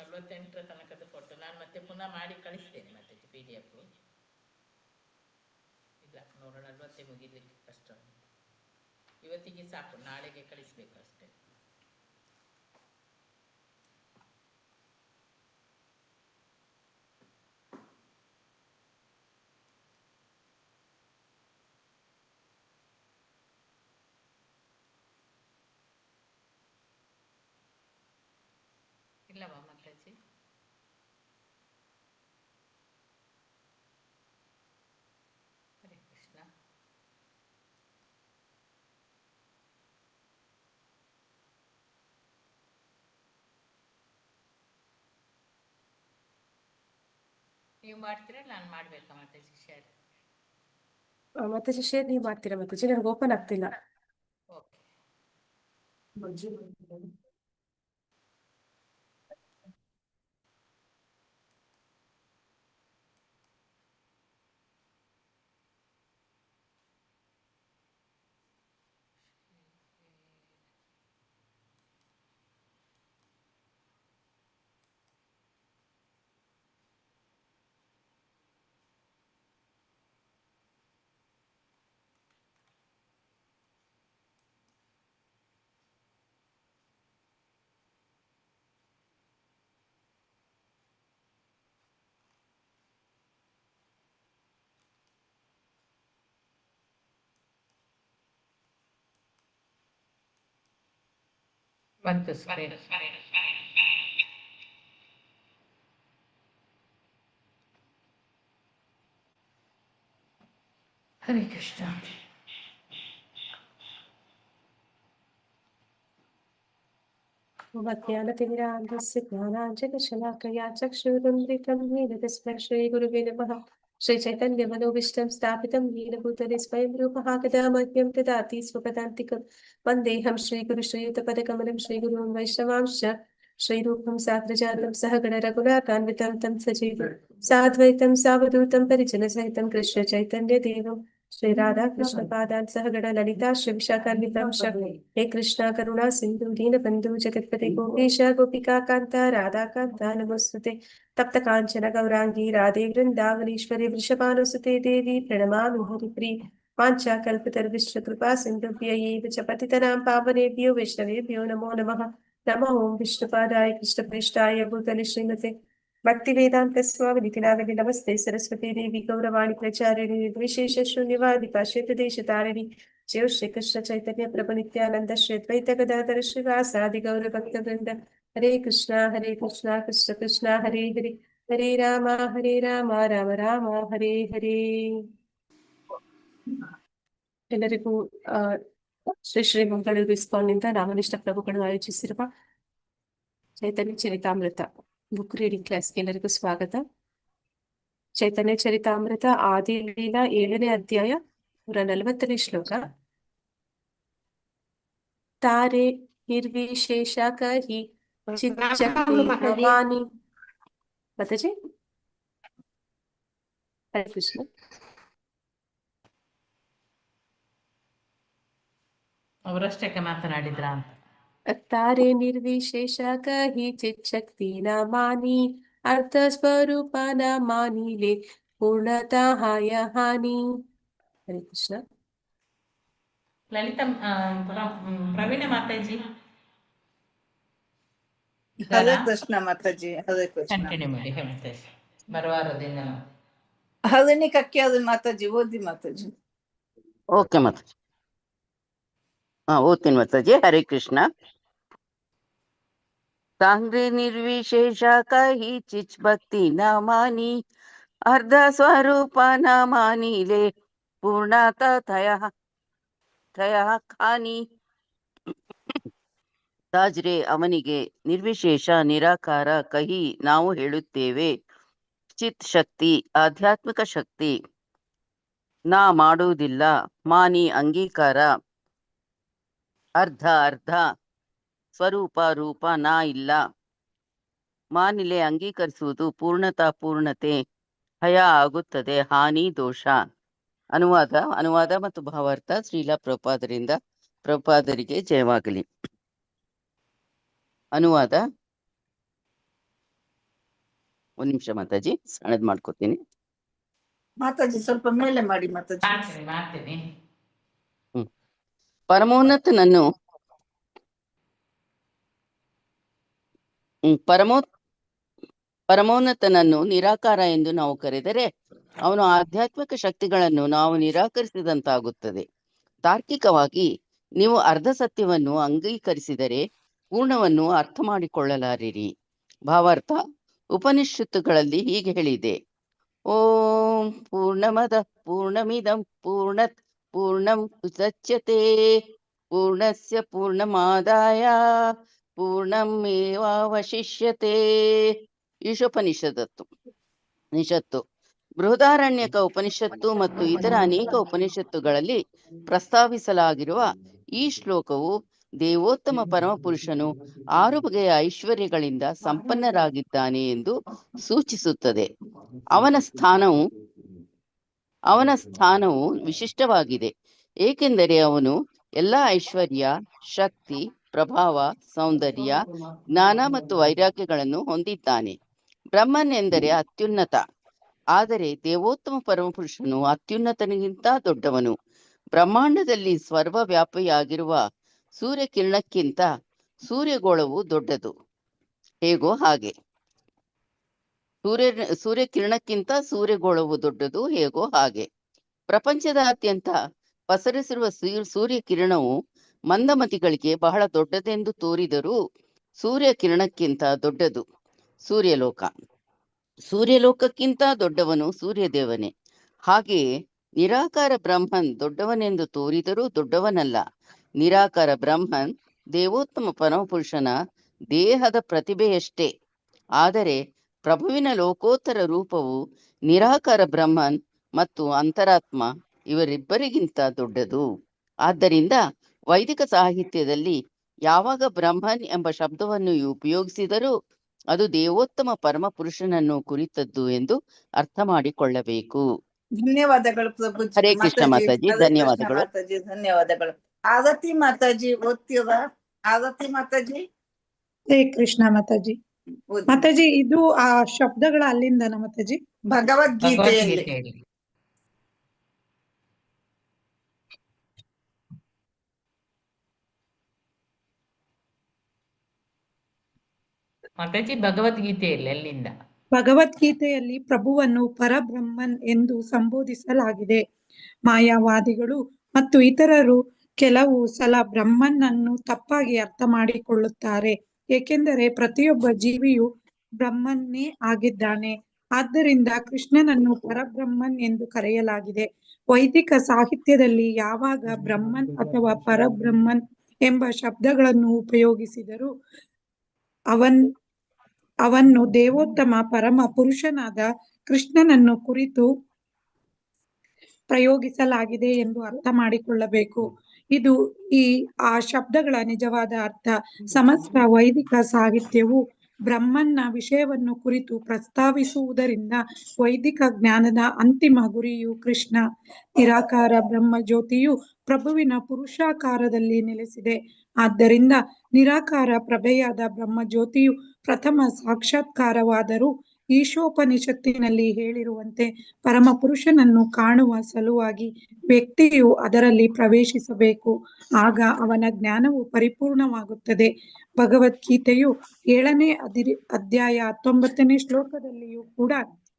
48ರ ತನಕದ photo ನಾನು ಮತ್ತೆ ಪುನಃ ಮಾಡಿ ಕಳಿಸ್ತೇನೆ ಮತ್ತೆ PDF. ಇಲ್ಲ 140 ಮುಗಿಲಿಕ್ಕೆ ಕಷ್ಟ, ಇವತ್ತಿಗೆ ಸಾಕು, ನಾಳೆಗೆ ಕಳಿಸ್ಬೇಕು ಅಷ್ಟೇ. ಇಲ್ಲವಾ ಮಾತಾಜಿ? ಹರೇ ಕೃಷ್ಣ. ನೀವು ಮಾಡ್ತೀರಾ, ನಾನು ಮಾಡ್ಬೇಕಾ ಮಾತಾಜಿ ಶೇರ್? ಮತ್ತೆ ಶೇರ್ ನೀವು ಮಾಡ್ತೀರಾ ಮಾತಾಜಿ? ನನಗೆ ಓಪನ್ ಆಗ್ತಿಲ್ಲ. ಓಕೆ. ಬಂತು ಸ್ಕ್ರೀನ್. ಹರೇ ಕೃಷ್ಣ. ಜ್ಞಾನತಿಮಿರಾಂಧಸ್ಯ ಜ್ಞಾನಾಂಜನಶಲಾಕಯಾ ಚಕ್ಷುರುನ್ಮಿಲಿतं येन तस्मै श्रीगुरुवे नमः। श्रीचैतन्यमनोभीष्टं स्थापितं येन भूतले स्वयं रूपः कदा मह्यं ददाति स्वपदान्तिकं। वन्देऽहं श्रीगुरुश्रीयुतपदकमलं श्रीगुरुं वैष्णवांश्च श्रीरूपं साग्रजातं सहगणरघुनाथान्वितं तं सजीवं साद्वैतं सावधूतं परिजनसहितं कृष्णचैतन्यदेवं श्रीराधा कृष्णपादान् सहगण ललिता श्रीविशाखान्वितं हे कृष्णा करुणा सिन्धु दीनबन्धु जगत्पते गोपीश गोपिका कान्ता राधाकान्ता नमोस्तुते। तप्त काञ्चन गौराङ्गी राधे वृन्दावनेश्वरी वृषभानुसुते देवी प्रणमामि हरिप्रिये। वाञ्छाकल्पतरुभ्यश्च कृपा सिन्धुभ्यैव च पतितनां पावनेभ्यो वैष्णवेभ्यो नमो नमः। नमो ओं विष्णुपादाय कृष्णप्रेष्ठाय भूतले श्रीमते भक्तिवेदान्त स्वामिनिति नामिने नमस्ते सरस्वती देवी गौरवाणी प्रचारिणि निर्विशेष शून्यवादी पाश्चात्यदेशतारिणि जय श्री कृष्ण चैतन्य प्रभु नित्यानंद श्री अद्वैत गदाधर श्रीवासादि गौर भक्तवृंद हरे कृष्णा कृष्ण कृष्ण हरे हरे हरे राम राम राम हरे हरे. ಎಲ್ಲರಿಗೂ ಶ್ರೀ ಶ್ರೀ ಮಂಗಳೂರು ಇಸ್ಕಾನ್ನಿಂದ ನಾಮನಿಷ್ಠ ಪ್ರಭುಗಳು ಆಯೋಜಿಸಿರುವ ಚೈತನ್ಯ ಚರಿತಾಮೃತ ಬುಕ್ ರೀಡಿಂಗ್ ಕ್ಲಾಸ್ಗೆ ಎಲ್ಲರಿಗೂ ಸ್ವಾಗತ. ಚೈತನ್ಯ ಚರಿತಾಮೃತ ಆದಿಲೀಲಾ 7ನೇ ಅಧ್ಯಾಯ 140ನೇ ಶ್ಲೋಕ. ತಾರೆ ನಿರ್ವಿಶೇಷ ಕಹಿ ಚಿಚ್ಚಕ್ತಿ ನಮಾನಿ. ಮಾತಾಜಿ ಹರೇ ಕೃಷ್ಣ. ಅವರಷ್ಟಕ್ಕೆ ಮಾತನಾಡಿದ್ರ ಅಂತ. ತಾರೆ ನಿರ್ವಿಶೇಷ ಕಹಿ ಚಿಚ್ಚಕ್ತಿ ನಮಾನಿ ಅರ್ಥ ಸ್ವರೂಪ ನಮಾನಿಲೆ ಪೂರ್ಣತಃ ಹಾನಿ. ಹರೇ ಕೃಷ್ಣ. ಲಲಿತಾ ಪ್ರವೀಣ ಮಾತಾಜಿ ಹರೇ ಕೃಷ್ಣ ಮಾತಾಜಿ. ಹರೇ ಕೃಷ್ಣ. ಕಂಟಿನ್ಯೂ ಮಾಡಿ. ಹೇ ಮಾತಾಜಿ ಬರವಾರದಿಂದ ಹರಿಣಿ ಕಕ್ಕಿಯಾದ ಮಾತಾಜಿ ಓದಿ ಮಾತಾಜಿ. ಓಕೆ ಮಾತಾಜಿ. ಓದ್ತೀನಿ ಮಾತಾಜಿ. ಹರೇ ಕೃಷ್ಣ. ತಾಂಗ್ರೆ ನಿರ್ವಿಶೇಷ ಕಹಿ ಚಿಚ್ ಭಕ್ತಿ ನ ಮಾನಿ ಅರ್ಧ ಸ್ವರೂಪ ನ ಮಾನಿಲೆ ಪೂರ್ಣತ ಥಯ ಖಾನಿ. ತಾಜ್ರೆ ಅವನಿಗೆ ನಿರ್ವಿಶೇಷ ನಿರಾಕಾರ ಕಹಿ ನಾವು ಹೇಳುತ್ತೇವೆ. ಚಿತ್ ಶಕ್ತಿ ಆಧ್ಯಾತ್ಮಿಕ ಶಕ್ತಿ, ನಾ ಮಾಡುವುದಿಲ್ಲ, ಮಾನಿ ಅಂಗೀಕಾರ, ಅರ್ಧ ಸ್ವರೂಪ ರೂಪ ನಾ ಇಲ್ಲ, ಮಾನಿಲೆ ಅಂಗೀಕರಿಸುವುದು, ಪೂರ್ಣತೆ ಭಯ ಆಗುತ್ತದೆ, ಹಾನಿ ದೋಷ. ಅನುವಾದ ಮತ್ತು ಭಾವಾರ್ಥ ಶ್ರೀಲಾ ಪ್ರಭುಪಾದರಿಗೆ ಜಯವಾಗಲಿ. ಅನುವಾದ: ಒಂದ್ ನಿಮಿಷ ಮಾತಾಜಿ, ಸಣ್ಣದ್ ಮಾಡ್ಕೊತೀನಿ. ಮಾತಾಜಿ ಸ್ವಲ್ಪ ಮೇಲೆ ಮಾಡಿ ಮಾತಾಜಿ. ಮಾಡ್ತೀನಿ. ಪರಮೋನ್ನತನನ್ನು ಪರಮೋನ್ನತನನ್ನು ನಿರಾಕಾರ ಎಂದು ನಾವು ಕರೆದರೆ ಅವನು ಆಧ್ಯಾತ್ಮಿಕ ಶಕ್ತಿಗಳನ್ನು ನಾವು ನಿರಾಕರಿಸಿದಂತಾಗುತ್ತದೆ. ತಾರ್ಕಿಕವಾಗಿ ನೀವು ಅರ್ಧ ಸತ್ಯವನ್ನು ಅಂಗೀಕರಿಸಿದರೆ ಪೂರ್ಣವನ್ನು ಅರ್ಥ ಮಾಡಿಕೊಳ್ಳಲಾರಿರಿ. ಭಾವಾರ್ಥ: ಉಪನಿಷತ್ತುಗಳಲ್ಲಿ ಹೀಗೆ ಹೇಳಿದೆ: ಓಂ ಪೂರ್ಣಮದ ಪೂರ್ಣಮಿದಂ ಪೂರ್ಣತ್ ಪೂರ್ಣಂ ಉದಚ್ಯತೆ ಪೂರ್ಣಸ್ಯ ಪೂರ್ಣಮಾದಾಯ ಪೂರ್ಣಮೇವಾವಶಿಷ್ಯತೆ. ಈಶೋಪನಿಷತ್ತು. ಬೃಹದಾರಣ್ಯಕ ಉಪನಿಷತ್ತು ಮತ್ತು ಇತರ ಅನೇಕ ಉಪನಿಷತ್ತುಗಳಲ್ಲಿ ಪ್ರಸ್ತಾವಿಸಲಾಗಿರುವ ಈ ಶ್ಲೋಕವು ದೇವೋತ್ತಮ ಪರಮಪುರುಷನು 6 ಬಗೆಯ ಐಶ್ವರ್ಯಗಳಿಂದ ಸಂಪನ್ನರಾಗಿದ್ದಾನೆ ಎಂದು ಸೂಚಿಸುತ್ತದೆ. ಅವನ ಸ್ಥಾನವು ವಿಶಿಷ್ಟವಾಗಿದೆ, ಏಕೆಂದರೆ ಅವನು ಎಲ್ಲ ಐಶ್ವರ್ಯ, ಶಕ್ತಿ, ಪ್ರಭಾವ, ಸೌಂದರ್ಯ, ಜ್ಞಾನ ಮತ್ತು ವೈರಾಗ್ಯಗಳನ್ನು ಹೊಂದಿದ್ದಾನೆ. ಬ್ರಹ್ಮನ್ ಎಂದರೆ ಅತ್ಯುನ್ನತ, ಆದರೆ ದೇವೋತ್ತಮ ಪರಮಪುರುಷನು ಅತ್ಯುನ್ನತನಿಗಿಂತ ದೊಡ್ಡವನು. ಬ್ರಹ್ಮಾಂಡದಲ್ಲಿ ಸರ್ವವ್ಯಾಪಿಯಾಗಿರುವ ಸೂರ್ಯಕಿರಣಕ್ಕಿಂತ ಸೂರ್ಯಗೋಳವು ದೊಡ್ಡದು, ಹೇಗೋ ಹಾಗೆ. ಸೂರ್ಯಕಿರಣಕ್ಕಿಂತ ಸೂರ್ಯಗೋಳವು ದೊಡ್ಡದು, ಹೇಗೋ ಹಾಗೆ. ಪ್ರಪಂಚದಾದ್ಯಂತ ಪಸರಿಸಿರುವ ಸೂರ್ಯಕಿರಣವು ಮಂದಮತಿಗಳಿಗೆ ಬಹಳ ದೊಡ್ಡದೆಂದು ತೋರಿದರೂ ಸೂರ್ಯಕಿರಣಕ್ಕಿಂತ ದೊಡ್ಡದು ಸೂರ್ಯಲೋಕ. ಸೂರ್ಯಲೋಕಕ್ಕಿಂತ ದೊಡ್ಡವನು ಸೂರ್ಯದೇವನೇ. ಹಾಗೆಯೇ ನಿರಾಕಾರ ಬ್ರಹ್ಮನ್ ದೊಡ್ಡವನೆಂದು ತೋರಿದರೂ ದೊಡ್ಡವನಲ್ಲ. ನಿರಾಕಾರ ಬ್ರಹ್ಮನ್ ದೇವೋತ್ತಮ ಪರಮಪುರುಷನ ದೇಹದ ಪ್ರತಿಭೆಯಷ್ಟೇ. ಆದರೆ ಪ್ರಭುವಿನ ಲೋಕೋತ್ತರ ರೂಪವು ನಿರಾಕಾರ ಬ್ರಹ್ಮನ್ ಮತ್ತು ಅಂತರಾತ್ಮ ಇವರಿಬ್ಬರಿಗಿಂತ ದೊಡ್ಡದು. ಆದ್ದರಿಂದ ವೈದಿಕ ಸಾಹಿತ್ಯದಲ್ಲಿ ಯಾವಾಗ ಬ್ರಹ್ಮನ್ ಎಂಬ ಶಬ್ದವನ್ನು ಉಪಯೋಗಿಸಿದರೂ ಅದು ದೇವೋತ್ತಮ ಪರಮಪುರುಷನನ್ನು ಕುರಿತದ್ದು ಎಂದು ಅರ್ಥ ಮಾಡಿಕೊಳ್ಳಬೇಕು. ಧನ್ಯವಾದಗಳು ಪ್ರಭುಜಿ. ಹರೇ ಕೃಷ್ಣ ಮಾತಾಜಿ, ಧನ್ಯವಾದಗಳು. ಮಾತಾಜಿ ಧನ್ಯವಾದಗಳು. ಆರತಿ ಮಾತಾಜಿ ಓದ್ತೀರ? ಆರತಿ ಮಾತಾಜಿ. ಹರೇ ಕೃಷ್ಣ ಮಾತಾಜಿ. ಮಾತಾಜಿ, ಇದು ಆ ಶಬ್ದಗಳ ಅಲ್ಲಿಂದನ ಮಾತಾಜಿ? ಭಗವದ್ಗೀತೆಯಲ್ಲಿ. ಮಾತಾಜಿ ಭಗವದ್ಗೀತೆಯಲ್ಲಿ ಎಲ್ಲಿಂದ? ಭಗವದ್ಗೀತೆಯಲ್ಲಿ ಪ್ರಭುವನ್ನು ಪರಬ್ರಹ್ಮನ್ ಎಂದು ಸಂಬೋಧಿಸಲಾಗಿದೆ. ಮಾಯಾವಾದಿಗಳು ಮತ್ತು ಇತರರು ಕೆಲವು ಸಲ ಬ್ರಹ್ಮನ್ ಅನ್ನು ತಪ್ಪಾಗಿ ಅರ್ಥ ಮಾಡಿಕೊಳ್ಳುತ್ತಾರೆ, ಏಕೆಂದರೆ ಪ್ರತಿಯೊಬ್ಬ ಜೀವಿಯು ಬ್ರಹ್ಮನ್ನೇ ಆಗಿದ್ದಾನೆ. ಆದ್ದರಿಂದ ಕೃಷ್ಣನನ್ನು ಪರಬ್ರಹ್ಮನ್ ಎಂದು ಕರೆಯಲಾಗಿದೆ. ವೈದಿಕ ಸಾಹಿತ್ಯದಲ್ಲಿ ಯಾವಾಗ ಬ್ರಹ್ಮನ್ ಅಥವಾ ಪರಬ್ರಹ್ಮನ್ ಎಂಬ ಶಬ್ದಗಳನ್ನು ಉಪಯೋಗಿಸಿದರೂ ಅವನ್ನು ದೇವೋತ್ತಮ ಪರಮ ಪುರುಷನಾದ ಕೃಷ್ಣನನ್ನು ಕುರಿತು ಪ್ರಯೋಗಿಸಲಾಗಿದೆ ಎಂದು ಅರ್ಥ ಮಾಡಿಕೊಳ್ಳಬೇಕು. ಇದು ಆ ಶಬ್ದಗಳ ನಿಜವಾದ ಅರ್ಥ. ಸಮಸ್ತ ವೈದಿಕ ಸಾಹಿತ್ಯವು ಬ್ರಹ್ಮನ್ನ ವಿಷಯವನ್ನು ಕುರಿತು ಪ್ರಸ್ತಾವಿಸುವುದರಿಂದ ವೈದಿಕ ಜ್ಞಾನದ ಅಂತಿಮ ಗುರಿಯು ಕೃಷ್ಣ. ನಿರಾಕಾರ ಬ್ರಹ್ಮ ಜ್ಯೋತಿಯು ಪ್ರಭುವಿನ ಪುರುಷಾಕಾರದಲ್ಲಿ ನೆಲೆಸಿದೆ. ಆದ್ದರಿಂದ ನಿರಾಕಾರ ಪ್ರಭೆಯಾದ ಬ್ರಹ್ಮ ಜ್ಯೋತಿಯು ಪ್ರಥಮ ಸಾಕ್ಷಾತ್ಕಾರವಾದರೂ ಈಶೋಪನಿಷತ್ತಿನಲ್ಲಿ ಹೇಳಿರುವಂತೆ ಪರಮಪುರುಷನನ್ನು ಕಾಣುವ ಸಲುವಾಗಿ ವ್ಯಕ್ತಿಯು ಅದರಲ್ಲಿ ಪ್ರವೇಶಿಸಬೇಕು. ಆಗ ಅವನ ಜ್ಞಾನವು ಪರಿಪೂರ್ಣವಾಗುತ್ತದೆ. ಭಗವದ್ಗೀತೆಯು 7ನೇ ಅಧ್ಯಾಯ 19ನೇ ಶ್ಲೋಕದಲ್ಲಿಯೂ ಕೂಡ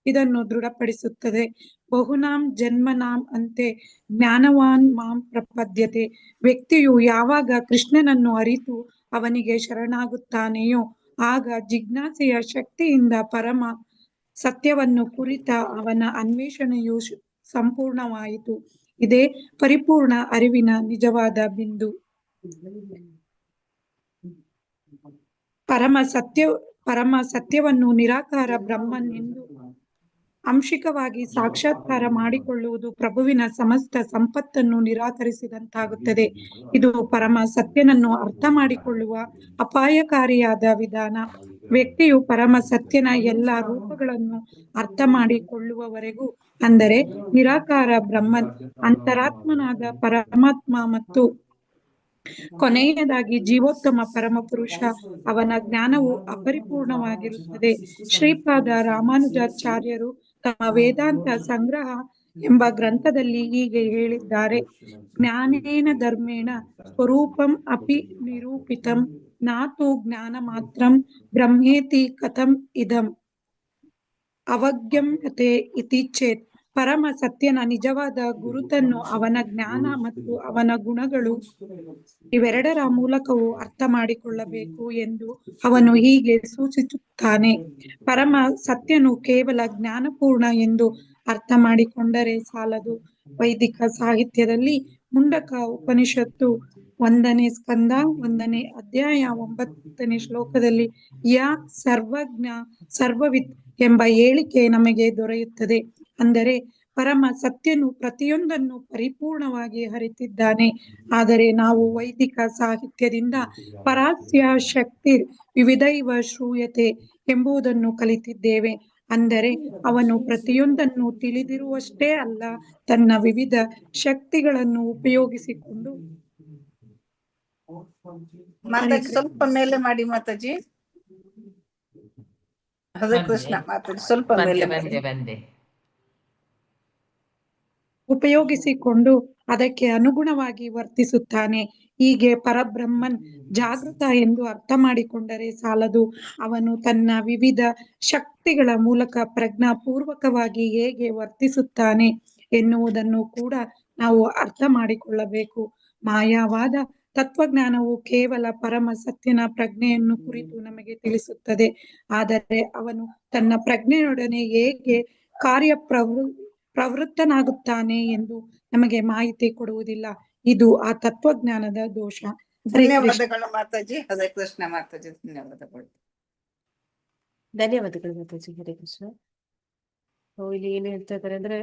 ಇದನ್ನು ದೃಢಪಡಿಸುತ್ತದೆ. ಬಹುನಾಂ ಜನ್ಮನಾಂ ಅಂತೆ ಜ್ಞಾನವಾನ್ ಮಾಂ ಪ್ರಪದ್ಯತೆ. ವ್ಯಕ್ತಿಯು ಯಾವಾಗ ಕೃಷ್ಣನನ್ನು ಅರಿತು ಅವನಿಗೆ ಶರಣಾಗುತ್ತಾನೆಯೋ ಆಗ ಜಿಜ್ಞಾಸೆಯ ಶಕ್ತಿಯಿಂದ ಪರಮ ಸತ್ಯವನ್ನು ಕುರಿತ ಅವನ ಅನ್ವೇಷಣೆಯು ಸಂಪೂರ್ಣವಾಯಿತು. ಇದೇ ಪರಿಪೂರ್ಣ ಅರಿವಿನ ನಿಜವಾದ ಬಿಂದು. ಪರಮ ಸತ್ಯವನ್ನು ನಿರಾಕಾರ ಬ್ರಹ್ಮನ್ ಎಂದು ಅಂಶಿಕವಾಗಿ ಸಾಕ್ಷಾತ್ಕಾರ ಮಾಡಿಕೊಳ್ಳುವುದು ಪ್ರಭುವಿನ ಸಮಸ್ತ ಸಂಪತ್ತನ್ನು ನಿರಾಕರಿಸಿದಂತಾಗುತ್ತದೆ. ಇದು ಪರಮ ಸತ್ಯನನ್ನು ಅರ್ಥ ಮಾಡಿಕೊಳ್ಳುವ ಅಪಾಯಕಾರಿಯಾದ ವಿಧಾನ. ವ್ಯಕ್ತಿಯು ಪರಮ ಸತ್ಯನ ಎಲ್ಲ ರೂಪಗಳನ್ನು ಅರ್ಥ ಮಾಡಿಕೊಳ್ಳುವವರೆಗೂ, ಅಂದರೆ ನಿರಾಕಾರ ಬ್ರಹ್ಮನ್, ಅಂತರಾತ್ಮನಾದ ಪರಮಾತ್ಮ ಮತ್ತು ಕೊನೆಯದಾಗಿ ಜೀವೋತ್ತಮ ಪರಮಪುರುಷ, ಅವನ ಜ್ಞಾನವು ಅಪರಿಪೂರ್ಣವಾಗಿರುತ್ತದೆ. ಶ್ರೀಪಾದ ರಾಮಾನುಜಾಚಾರ್ಯರು ತಮ್ಮ ವೇದಾಂತ ಸಂಗ್ರಹ ಎಂಬ ಗ್ರಂಥದಲ್ಲಿ ಹೀಗೆ ಹೇಳಿದ್ದಾರೆ: ಜ್ಞಾನೇನ ಧರ್ಮೇಣ ಸ್ವರೂಪಂ ಅಪಿ ನಿರೂಪಿತಂ ನಾತು ಜ್ಞಾನ ಮಾತ್ರಂ ಬ್ರಹ್ಮೇತಿ ಕಥಂ ಇದಂ ಅವಜ್ಞಮ್ಯತೆ ಇತಿ ಚೇತ್. ಪರಮ ಸತ್ಯನ ನಿಜವಾದ ಗುರುತನ್ನು ಅವನ ಜ್ಞಾನ ಮತ್ತು ಅವನ ಗುಣಗಳು ಇವೆರಡರ ಮೂಲಕವೂ ಅರ್ಥ ಮಾಡಿಕೊಳ್ಳಬೇಕು ಎಂದು ಅವನು ಹೀಗೆ ಸೂಚಿಸುತ್ತಾನೆ: ಪರಮ ಸತ್ಯನು ಕೇವಲ ಜ್ಞಾನಪೂರ್ಣ ಎಂದು ಅರ್ಥ ಮಾಡಿಕೊಂಡರೆ ಸಾಲದು. ವೈದಿಕ ಸಾಹಿತ್ಯದಲ್ಲಿ ಮುಂಡಕ ಉಪನಿಷತ್ತು 1ನೇ ಸ್ಕಂದ 1ನೇ ಅಧ್ಯಾಯ 9ನೇ ಶ್ಲೋಕದಲ್ಲಿ ಯಾ ಸರ್ವಜ್ಞ ಸರ್ವವಿತ್ ಎಂಬ ಹೇಳಿಕೆ ನಮಗೆ ದೊರೆಯುತ್ತದೆ. ಅಂದರೆ ಪರಮ ಸತ್ಯನು ಪ್ರತಿಯೊಂದನ್ನು ಪರಿಪೂರ್ಣವಾಗಿ ಅರಿತಿದ್ದಾನೆ. ಆದರೆ ನಾವು ವೈದಿಕ ಸಾಹಿತ್ಯದಿಂದ ಪರಾಸ್ಯ ಶಕ್ತಿ ವಿವಿಧೈವ ಶ್ರೂಯತೆ ಎಂಬುದನ್ನು ಕಲಿತಿದ್ದೇವೆ. ಅಂದರೆ ಅವನು ಪ್ರತಿಯೊಂದನ್ನು ತಿಳಿದಿರುವಷ್ಟೇ ಅಲ್ಲ, ತನ್ನ ವಿವಿಧ ಶಕ್ತಿಗಳನ್ನು ಉಪಯೋಗಿಸಿಕೊಂಡು. ಮಾತಾಜಿ ಸ್ವಲ್ಪ ಮೇಲೆ ಮಾಡಿ ಮಾತಾಜಿ. ಹರೇ ಕೃಷ್ಣ ಮಾತಾಜಿ, ಸ್ವಲ್ಪ ಮೇಲೆ ಮಾಡಿ. ಬಂದೆ. ಉಪಯೋಗಿಸಿಕೊಂಡು ಅದಕ್ಕೆ ಅನುಗುಣವಾಗಿ ವರ್ತಿಸುತ್ತಾನೆ. ಹೀಗೆ ಪರಬ್ರಹ್ಮನ್ ಜಾಗೃತ ಎಂದು ಅರ್ಥ ಮಾಡಿಕೊಂಡರೆ ಸಾಲದು. ಅವನು ತನ್ನ ವಿವಿಧ ಶಕ್ತಿಗಳ ಮೂಲಕ ಪ್ರಜ್ಞಾಪೂರ್ವಕವಾಗಿ ಹೇಗೆ ವರ್ತಿಸುತ್ತಾನೆ ಎನ್ನುವುದನ್ನು ಕೂಡ ನಾವು ಅರ್ಥ ಮಾಡಿಕೊಳ್ಳಬೇಕು. ಮಾಯಾವಾದ ತತ್ವಜ್ಞಾನವು ಕೇವಲ ಪರಮ ಸತ್ಯನ ಪ್ರಜ್ಞೆಯನ್ನು ಕುರಿತು ನಮಗೆ ತಿಳಿಸುತ್ತದೆ. ಆದರೆ ಅವನು ತನ್ನ ಪ್ರಜ್ಞೆಯೊಡನೆ ಹೇಗೆ ಪ್ರವೃತ್ತನಾಗುತ್ತಾನೆ ಎಂದು ನಮಗೆ ಮಾಹಿತಿ ಕೊಡುವುದಿಲ್ಲ. ಇದು ಆ ತತ್ವಜ್ಞಾನದ ದೋಷ. ಧನ್ಯವಾದಗಳು ಮಾತಾಜಿ. ಹರೇ ಕೃಷ್ಣ ಮಾತಾಜಿ, ಧನ್ಯವಾದಗಳು. ಧನ್ಯವಾದಗಳು ಮಾತಾಜಿ. ಹರೇ ಕೃಷ್ಣ. ಇಲ್ಲಿ ಏನ್ ಹೇಳ್ತಾ ಇದ್ದಾರೆ ಅಂದ್ರೆ,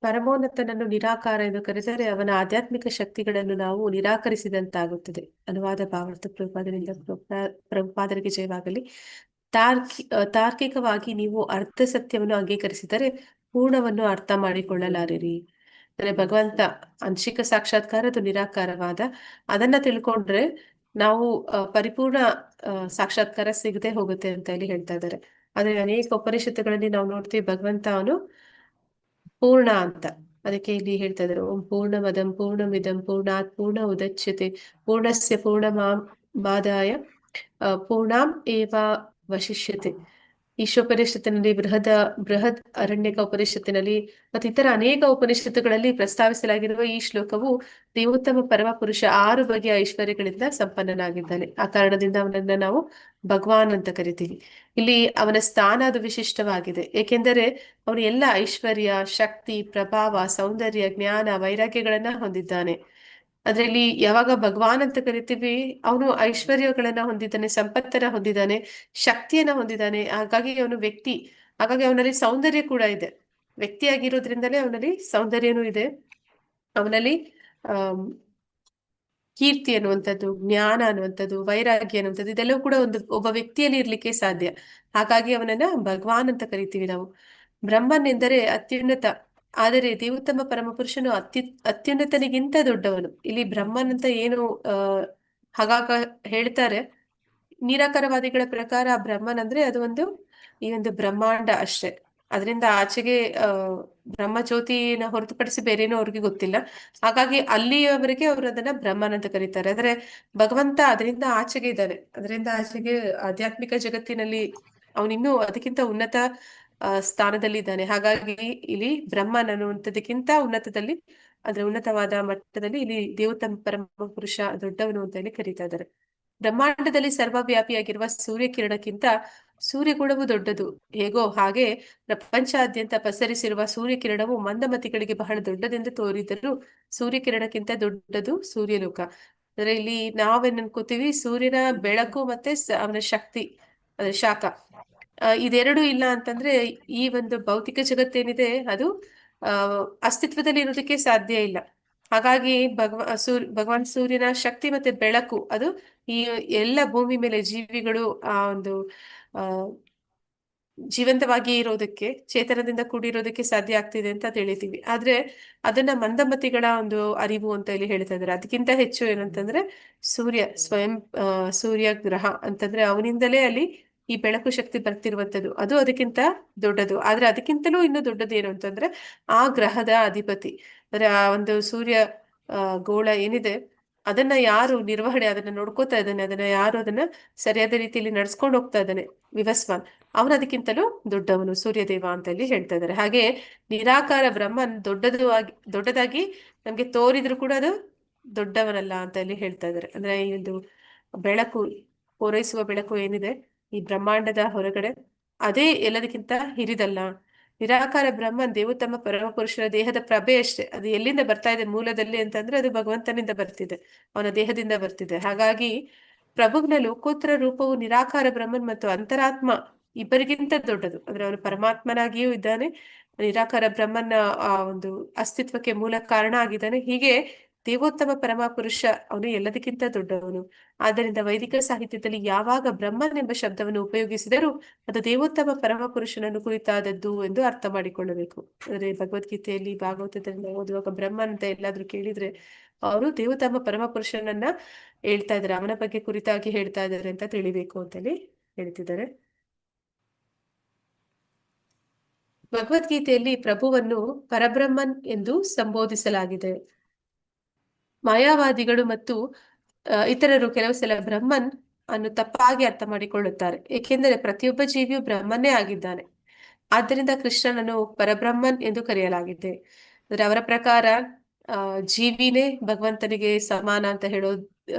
ಪರಮೋನ್ನತನನ್ನು ನಿರಾಕಾರ ಎಂದು ಕರೆದರೆ ಅವನ ಆಧ್ಯಾತ್ಮಿಕ ಶಕ್ತಿಗಳನ್ನು ನಾವು ನಿರಾಕರಿಸಿದಂತಾಗುತ್ತದೆ. ಅನುವಾದ ಭಾವಾರ್ಥ ಪ್ರಭುಪಾದರಿಗೆ ಜಯವಾಗಲಿ. ತಾರ್ಕಿಕವಾಗಿ ನೀವು ಅರ್ಧ ಸತ್ಯವನ್ನು ಅಂಗೀಕರಿಸಿದರೆ ಪೂರ್ಣವನ್ನು ಅರ್ಥ ಮಾಡಿಕೊಳ್ಳಲಾರಿರಿ. ಅಂದ್ರೆ ಭಗವಂತ ಆಂಶಿಕ ಸಾಕ್ಷಾತ್ಕಾರ ಅದು ನಿರಾಕಾರವಾದ, ಅದನ್ನ ತಿಳ್ಕೊಂಡ್ರೆ ನಾವು ಪರಿಪೂರ್ಣ ಸಾಕ್ಷಾತ್ಕಾರ ಸಿಗದೆ ಹೋಗುತ್ತೆ ಅಂತ ಇಲ್ಲಿ ಹೇಳ್ತಾ ಇದ್ದಾರೆ. ಆದ್ರೆ ಅನೇಕ ಉಪನಿಷತ್ತುಗಳಲ್ಲಿ ನಾವು ನೋಡ್ತೀವಿ ಭಗವಂತ ಅವನು ಪೂರ್ಣ ಅಂತ. ಅದಕ್ಕೆ ಇಲ್ಲಿ ಹೇಳ್ತಾ ಇದ್ದಾರೆ: ಓಂ ಪೂರ್ಣಮದಂ ಪೂರ್ಣಮಿದಂ ಪೂರ್ಣಾತ್ ಪೂರ್ಣ ಉದಚ್ಯತೆ ಪೂರ್ಣಸ್ಯ ಪೂರ್ಣಮಾದಾಯ ಪೂರ್ಣಾಂ ಏವ ವಶಿಷ್ಯತೆ. ಈಶೋಪನಿಷತ್ತಿನಲ್ಲಿ ಬೃಹದ್ ಅರಣ್ಯಕ ಉಪನಿಷತ್ತಿನಲ್ಲಿ ಮತ್ತು ಇತರ ಅನೇಕ ಉಪನಿಷತ್ತುಗಳಲ್ಲಿ ಪ್ರಸ್ತಾವಿಸಲಾಗಿರುವ ಈ ಶ್ಲೋಕವು ದೇವೋತ್ತಮ ಪರಮ ಪುರುಷ 6 ಬಗೆಯ ಐಶ್ವರ್ಯಗಳಿಂದ ಸಂಪನ್ನನಾಗಿದ್ದಾನೆ. ಆ ಕಾರಣದಿಂದ ಅವನನ್ನ ನಾವು ಭಗವಾನ್ ಅಂತ ಕರಿತೀವಿ. ಇಲ್ಲಿ ಅವನ ಸ್ಥಾನ ಅದು ವಿಶಿಷ್ಟವಾಗಿದೆ. ಏಕೆಂದರೆ ಅವನು ಎಲ್ಲ ಐಶ್ವರ್ಯ, ಶಕ್ತಿ, ಪ್ರಭಾವ, ಸೌಂದರ್ಯ, ಜ್ಞಾನ, ವೈರಾಗ್ಯಗಳನ್ನ ಹೊಂದಿದ್ದಾನೆ. ಅದ್ರಲ್ಲಿ ಯಾವಾಗ ಭಗವಾನ್ ಅಂತ ಕರಿತೀವಿ, ಅವನು ಐಶ್ವರ್ಯಗಳನ್ನ ಹೊಂದಿದ್ದಾನೆ, ಸಂಪತ್ತನ್ನ ಹೊಂದಿದ್ದಾನೆ, ಶಕ್ತಿಯನ್ನ ಹೊಂದಿದ್ದಾನೆ. ಹಾಗಾಗಿ ಅವನು ವ್ಯಕ್ತಿ. ಹಾಗಾಗಿ ಅವನಲ್ಲಿ ಸೌಂದರ್ಯ ಕೂಡ ಇದೆ. ವ್ಯಕ್ತಿಯಾಗಿರೋದ್ರಿಂದಲೇ ಅವನಲ್ಲಿ ಸೌಂದರ್ಯನೂ ಇದೆ. ಅವನಲ್ಲಿ ಕೀರ್ತಿ ಅನ್ನುವಂಥದ್ದು, ಜ್ಞಾನ ಅನ್ನುವಂಥದ್ದು, ವೈರಾಗ್ಯ ಅನ್ನುವಂಥದ್ದು, ಇದೆಲ್ಲವೂ ಕೂಡ ಒಬ್ಬ ವ್ಯಕ್ತಿಯಲ್ಲಿ ಇರ್ಲಿಕ್ಕೆ ಸಾಧ್ಯ. ಹಾಗಾಗಿ ಅವನನ್ನ ಭಗವಾನ್ ಅಂತ ಕರಿತೀವಿ ನಾವು. ಬ್ರಹ್ಮನ್ ಎಂದರೆ ಅತ್ಯುನ್ನತ, ಆದರೆ ದೇವೋತ್ತಮ ಪರಮಪುರುಷನು ಅತ್ಯುನ್ನತನಿಗಿಂತ ದೊಡ್ಡವನು. ಇಲ್ಲಿ ಬ್ರಹ್ಮನ್ ಅಂತ ಏನು ಹಾಗಾಗ ಹೇಳ್ತಾರೆ, ನಿರಾಕಾರವಾದಿಗಳ ಪ್ರಕಾರ ಬ್ರಹ್ಮನ್ ಅಂದ್ರೆ ಅದು ಈ ಒಂದು ಬ್ರಹ್ಮಾಂಡ ಅಷ್ಟೇ. ಅದರಿಂದ ಆಚೆಗೆ ಬ್ರಹ್ಮಜ್ಯೋತಿನ ಹೊರತುಪಡಿಸಿ ಬೇರೇನೋ ಅವ್ರಿಗೆ ಗೊತ್ತಿಲ್ಲ. ಹಾಗಾಗಿ ಅಲ್ಲಿಯವರೆಗೆ ಅವರು ಅದನ್ನ ಬ್ರಹ್ಮನ್ ಅಂತ ಕರೀತಾರೆ. ಆದ್ರೆ ಭಗವಂತ ಅದರಿಂದ ಆಚೆಗೆ ಇದ್ದಾನೆ. ಅದರಿಂದ ಆಚೆಗೆ ಆಧ್ಯಾತ್ಮಿಕ ಜಗತ್ತಿನಲ್ಲಿ ಅವನಿನ್ನೂ ಅದಕ್ಕಿಂತ ಉನ್ನತ ಸ್ಥಾನದಲ್ಲಿ ಇದ್ದಾನೆ. ಹಾಗಾಗಿ ಇಲ್ಲಿ ಬ್ರಹ್ಮನ್ ಅನ್ನುವಂಥದಕ್ಕಿಂತ ಉನ್ನತದಲ್ಲಿ, ಅಂದ್ರೆ ಉನ್ನತವಾದ ಮಟ್ಟದಲ್ಲಿ ಇಲ್ಲಿ ದೇವೋತ್ತಮ ಪರಮ ಪುರುಷ ದೊಡ್ಡವನು ಅಂತ ಹೇಳಿ ಕರೀತಾ ಇದ್ದಾರೆ. ಬ್ರಹ್ಮಾಂಡದಲ್ಲಿ ಸರ್ವವ್ಯಾಪಿಯಾಗಿರುವ ಸೂರ್ಯ ಕಿರಣಕ್ಕಿಂತ ಸೂರ್ಯಗುಣವು ದೊಡ್ಡದು. ಹೇಗೋ ಹಾಗೆ ಪ್ರಪಂಚಾದ್ಯಂತ ಪಸರಿಸಿರುವ ಸೂರ್ಯಕಿರಣವು ಮಂದಮತಿಗಳಿಗೆ ಬಹಳ ದೊಡ್ಡದೆಂದು ತೋರಿದರೂ ಸೂರ್ಯಕಿರಣಕ್ಕಿಂತ ದೊಡ್ಡದು ಸೂರ್ಯಲೋಕ. ಅಂದ್ರೆ ಇಲ್ಲಿ ನಾವೇನ್ ಅನ್ಕೋತೀವಿ, ಸೂರ್ಯನ ಬೆಳಕು ಮತ್ತೆ ಅವನ ಶಕ್ತಿ, ಅಂದ್ರೆ ಶಾಖ, ಇದೆರಡು ಇಲ್ಲ ಅಂತಂದ್ರೆ ಈ ಒಂದು ಭೌತಿಕ ಜಗತ್ತೇನಿದೆ ಅದು ಅಸ್ತಿತ್ವದಲ್ಲಿ ಇರೋದಕ್ಕೆ ಸಾಧ್ಯ ಇಲ್ಲ. ಹಾಗಾಗಿ ಭಗವಾನ್ ಸೂರ್ಯನ ಶಕ್ತಿ ಮತ್ತೆ ಬೆಳಕು ಅದು ಈ ಎಲ್ಲ ಭೂಮಿ ಮೇಲೆ ಜೀವಿಗಳು ಆ ಒಂದು ಜೀವಂತವಾಗಿ ಇರೋದಕ್ಕೆ, ಚೇತನದಿಂದ ಕೂಡಿರೋದಕ್ಕೆ ಸಾಧ್ಯ ಆಗ್ತಿದೆ ಅಂತ ತಿಳಿತೀವಿ. ಆದ್ರೆ ಅದನ್ನ ಮಂದಮತಿಗಳ ಒಂದು ಅರಿವು ಅಂತ ಇಲ್ಲಿ ಹೇಳ್ತಾ ಇದ್ದಾರೆ. ಅದಕ್ಕಿಂತ ಹೆಚ್ಚು ಏನಂತಂದ್ರೆ ಸೂರ್ಯ ಸ್ವಯಂ ಸೂರ್ಯ ಗ್ರಹ ಅಂತಂದ್ರೆ ಅವನಿಂದಲೇ ಅಲ್ಲಿ ಈ ಬೆಳಕು ಶಕ್ತಿ ಬರ್ತಿರುವಂತದ್ದು, ಅದು ಅದಕ್ಕಿಂತ ದೊಡ್ಡದು. ಆದ್ರೆ ಅದಕ್ಕಿಂತಲೂ ಇನ್ನೂ ದೊಡ್ಡದು ಏನು ಅಂತಂದ್ರೆ ಆ ಗ್ರಹದ ಅಧಿಪತಿ, ಅಂದ್ರೆ ಆ ಒಂದು ಸೂರ್ಯ ಗೋಳ ಏನಿದೆ ಅದನ್ನ ಯಾರು ನಿರ್ವಹಣೆ ಅದನ್ನ ನೋಡ್ಕೋತಾ ಇದ್ದಾನೆ, ಅದನ್ನ ಸರಿಯಾದ ರೀತಿಯಲ್ಲಿ ನಡ್ಸ್ಕೊಂಡು ಹೋಗ್ತಾ ಇದ್ದಾನೆ ವಿವಸ್ವಾನ್, ಅವನು ಅದಕ್ಕಿಂತಲೂ ದೊಡ್ಡವನು ಸೂರ್ಯದೇವ ಅಂತ ಇಲ್ಲಿ ಹೇಳ್ತಾ ಇದ್ದಾರೆ. ಹಾಗೆ ನಿರಾಕಾರ ಬ್ರಹ್ಮನ್ ದೊಡ್ಡದಾಗಿ ನಮ್ಗೆ ತೋರಿದ್ರು ಕೂಡ ಅದು ದೊಡ್ಡವನಲ್ಲ ಅಂತ ಇಲ್ಲಿ ಹೇಳ್ತಾ ಇದ್ದಾರೆ. ಅಂದ್ರೆ ಈ ಒಂದು ಬೆಳಕು, ಪೂರೈಸುವ ಬೆಳಕು ಏನಿದೆ ಈ ಬ್ರಹ್ಮಾಂಡದ ಹೊರಗಡೆ, ಅದೇ ಎಲ್ಲದಕ್ಕಿಂತ ಹಿರಿದಲ್ಲ. ನಿರಾಕಾರ ಬ್ರಹ್ಮನ್ ದೇವೋತ್ತಮ ಪರಮ ಪುರುಷನ ದೇಹದ ಪ್ರಭೆ ಅಷ್ಟೇ. ಅದು ಎಲ್ಲಿಂದ ಬರ್ತಾ ಇದೆ ಮೂಲದಲ್ಲಿ ಅಂತಂದ್ರೆ ಅದು ಭಗವಂತನಿಂದ ಬರ್ತಿದೆ, ಅವನ ದೇಹದಿಂದ ಬರ್ತಿದೆ. ಹಾಗಾಗಿ ಪ್ರಭುವಿನ ಲೋಕೋತ್ತರ ರೂಪವು ನಿರಾಕಾರ ಬ್ರಹ್ಮನ್ ಮತ್ತು ಅಂತರಾತ್ಮ ಇಬ್ಬರಿಗಿಂತ ದೊಡ್ಡದು. ಅಂದ್ರೆ ಅವನು ಪರಮಾತ್ಮನಾಗಿಯೂ ಇದ್ದಾನೆ, ನಿರಾಕಾರ ಬ್ರಹ್ಮನ ಆ ಒಂದು ಅಸ್ತಿತ್ವಕ್ಕೆ ಮೂಲ ಕಾರಣ ಆಗಿದ್ದಾನೆ. ಹೀಗೆ ದೇವೋತ್ತಮ ಪರಮ ಪುರುಷ ಅವನು ಎಲ್ಲದಕ್ಕಿಂತ ದೊಡ್ಡವನು. ಆದ್ದರಿಂದ ವೈದಿಕ ಸಾಹಿತ್ಯದಲ್ಲಿ ಯಾವಾಗ ಬ್ರಹ್ಮನ್ ಎಂಬ ಶಬ್ದವನ್ನು ಉಪಯೋಗಿಸಿದರೂ ಅದು ದೇವೋತ್ತಮ ಪರಮ ಪುರುಷನನ್ನು ಕುರಿತಾದದ್ದು ಎಂದು ಅರ್ಥ ಮಾಡಿಕೊಳ್ಳಬೇಕು. ಅಂದ್ರೆ ಭಗವದ್ಗೀತೆಯಲ್ಲಿ, ಭಾಗವತದಲ್ಲಿ ಓದುವಾಗ ಬ್ರಹ್ಮನ್ ಅಂತ ಎಲ್ಲಾದ್ರೂ ಕೇಳಿದ್ರೆ ಅವರು ದೇವೋತ್ತಮ ಪರಮ ಪುರುಷನನ್ನ ಹೇಳ್ತಾ ಇದ್ದಾರೆ, ಅವನ ಬಗ್ಗೆ ಕುರಿತಾಗಿ ಹೇಳ್ತಾ ಇದ್ದಾರೆ ಅಂತ ತಿಳಿಬೇಕು ಅಂತೇಳಿ ಹೇಳ್ತಿದ್ದಾರೆ. ಭಗವದ್ಗೀತೆಯಲ್ಲಿ ಪ್ರಭುವನ್ನು ಪರಬ್ರಹ್ಮನ್ ಎಂದು ಸಂಬೋಧಿಸಲಾಗಿದೆ. ಮಾಯಾವಾದಿಗಳು ಮತ್ತು ಇತರರು ಕೆಲವು ಸಲ ಬ್ರಹ್ಮನ್ ಅನ್ನು ತಪ್ಪಾಗಿ ಅರ್ಥ ಮಾಡಿಕೊಳ್ಳುತ್ತಾರೆ, ಏಕೆಂದರೆ ಪ್ರತಿಯೊಬ್ಬ ಜೀವಿಯು ಬ್ರಹ್ಮನ್ನೇ ಆಗಿದ್ದಾನೆ. ಆದ್ದರಿಂದ ಕೃಷ್ಣನನ್ನು ಪರಬ್ರಹ್ಮನ್ ಎಂದು ಕರೆಯಲಾಗಿದೆ. ಅಂದ್ರೆ ಅವರ ಪ್ರಕಾರ ಜೀವಿನೇ ಭಗವಂತನಿಗೆ ಸಮಾನ ಅಂತ ಹೇಳೋ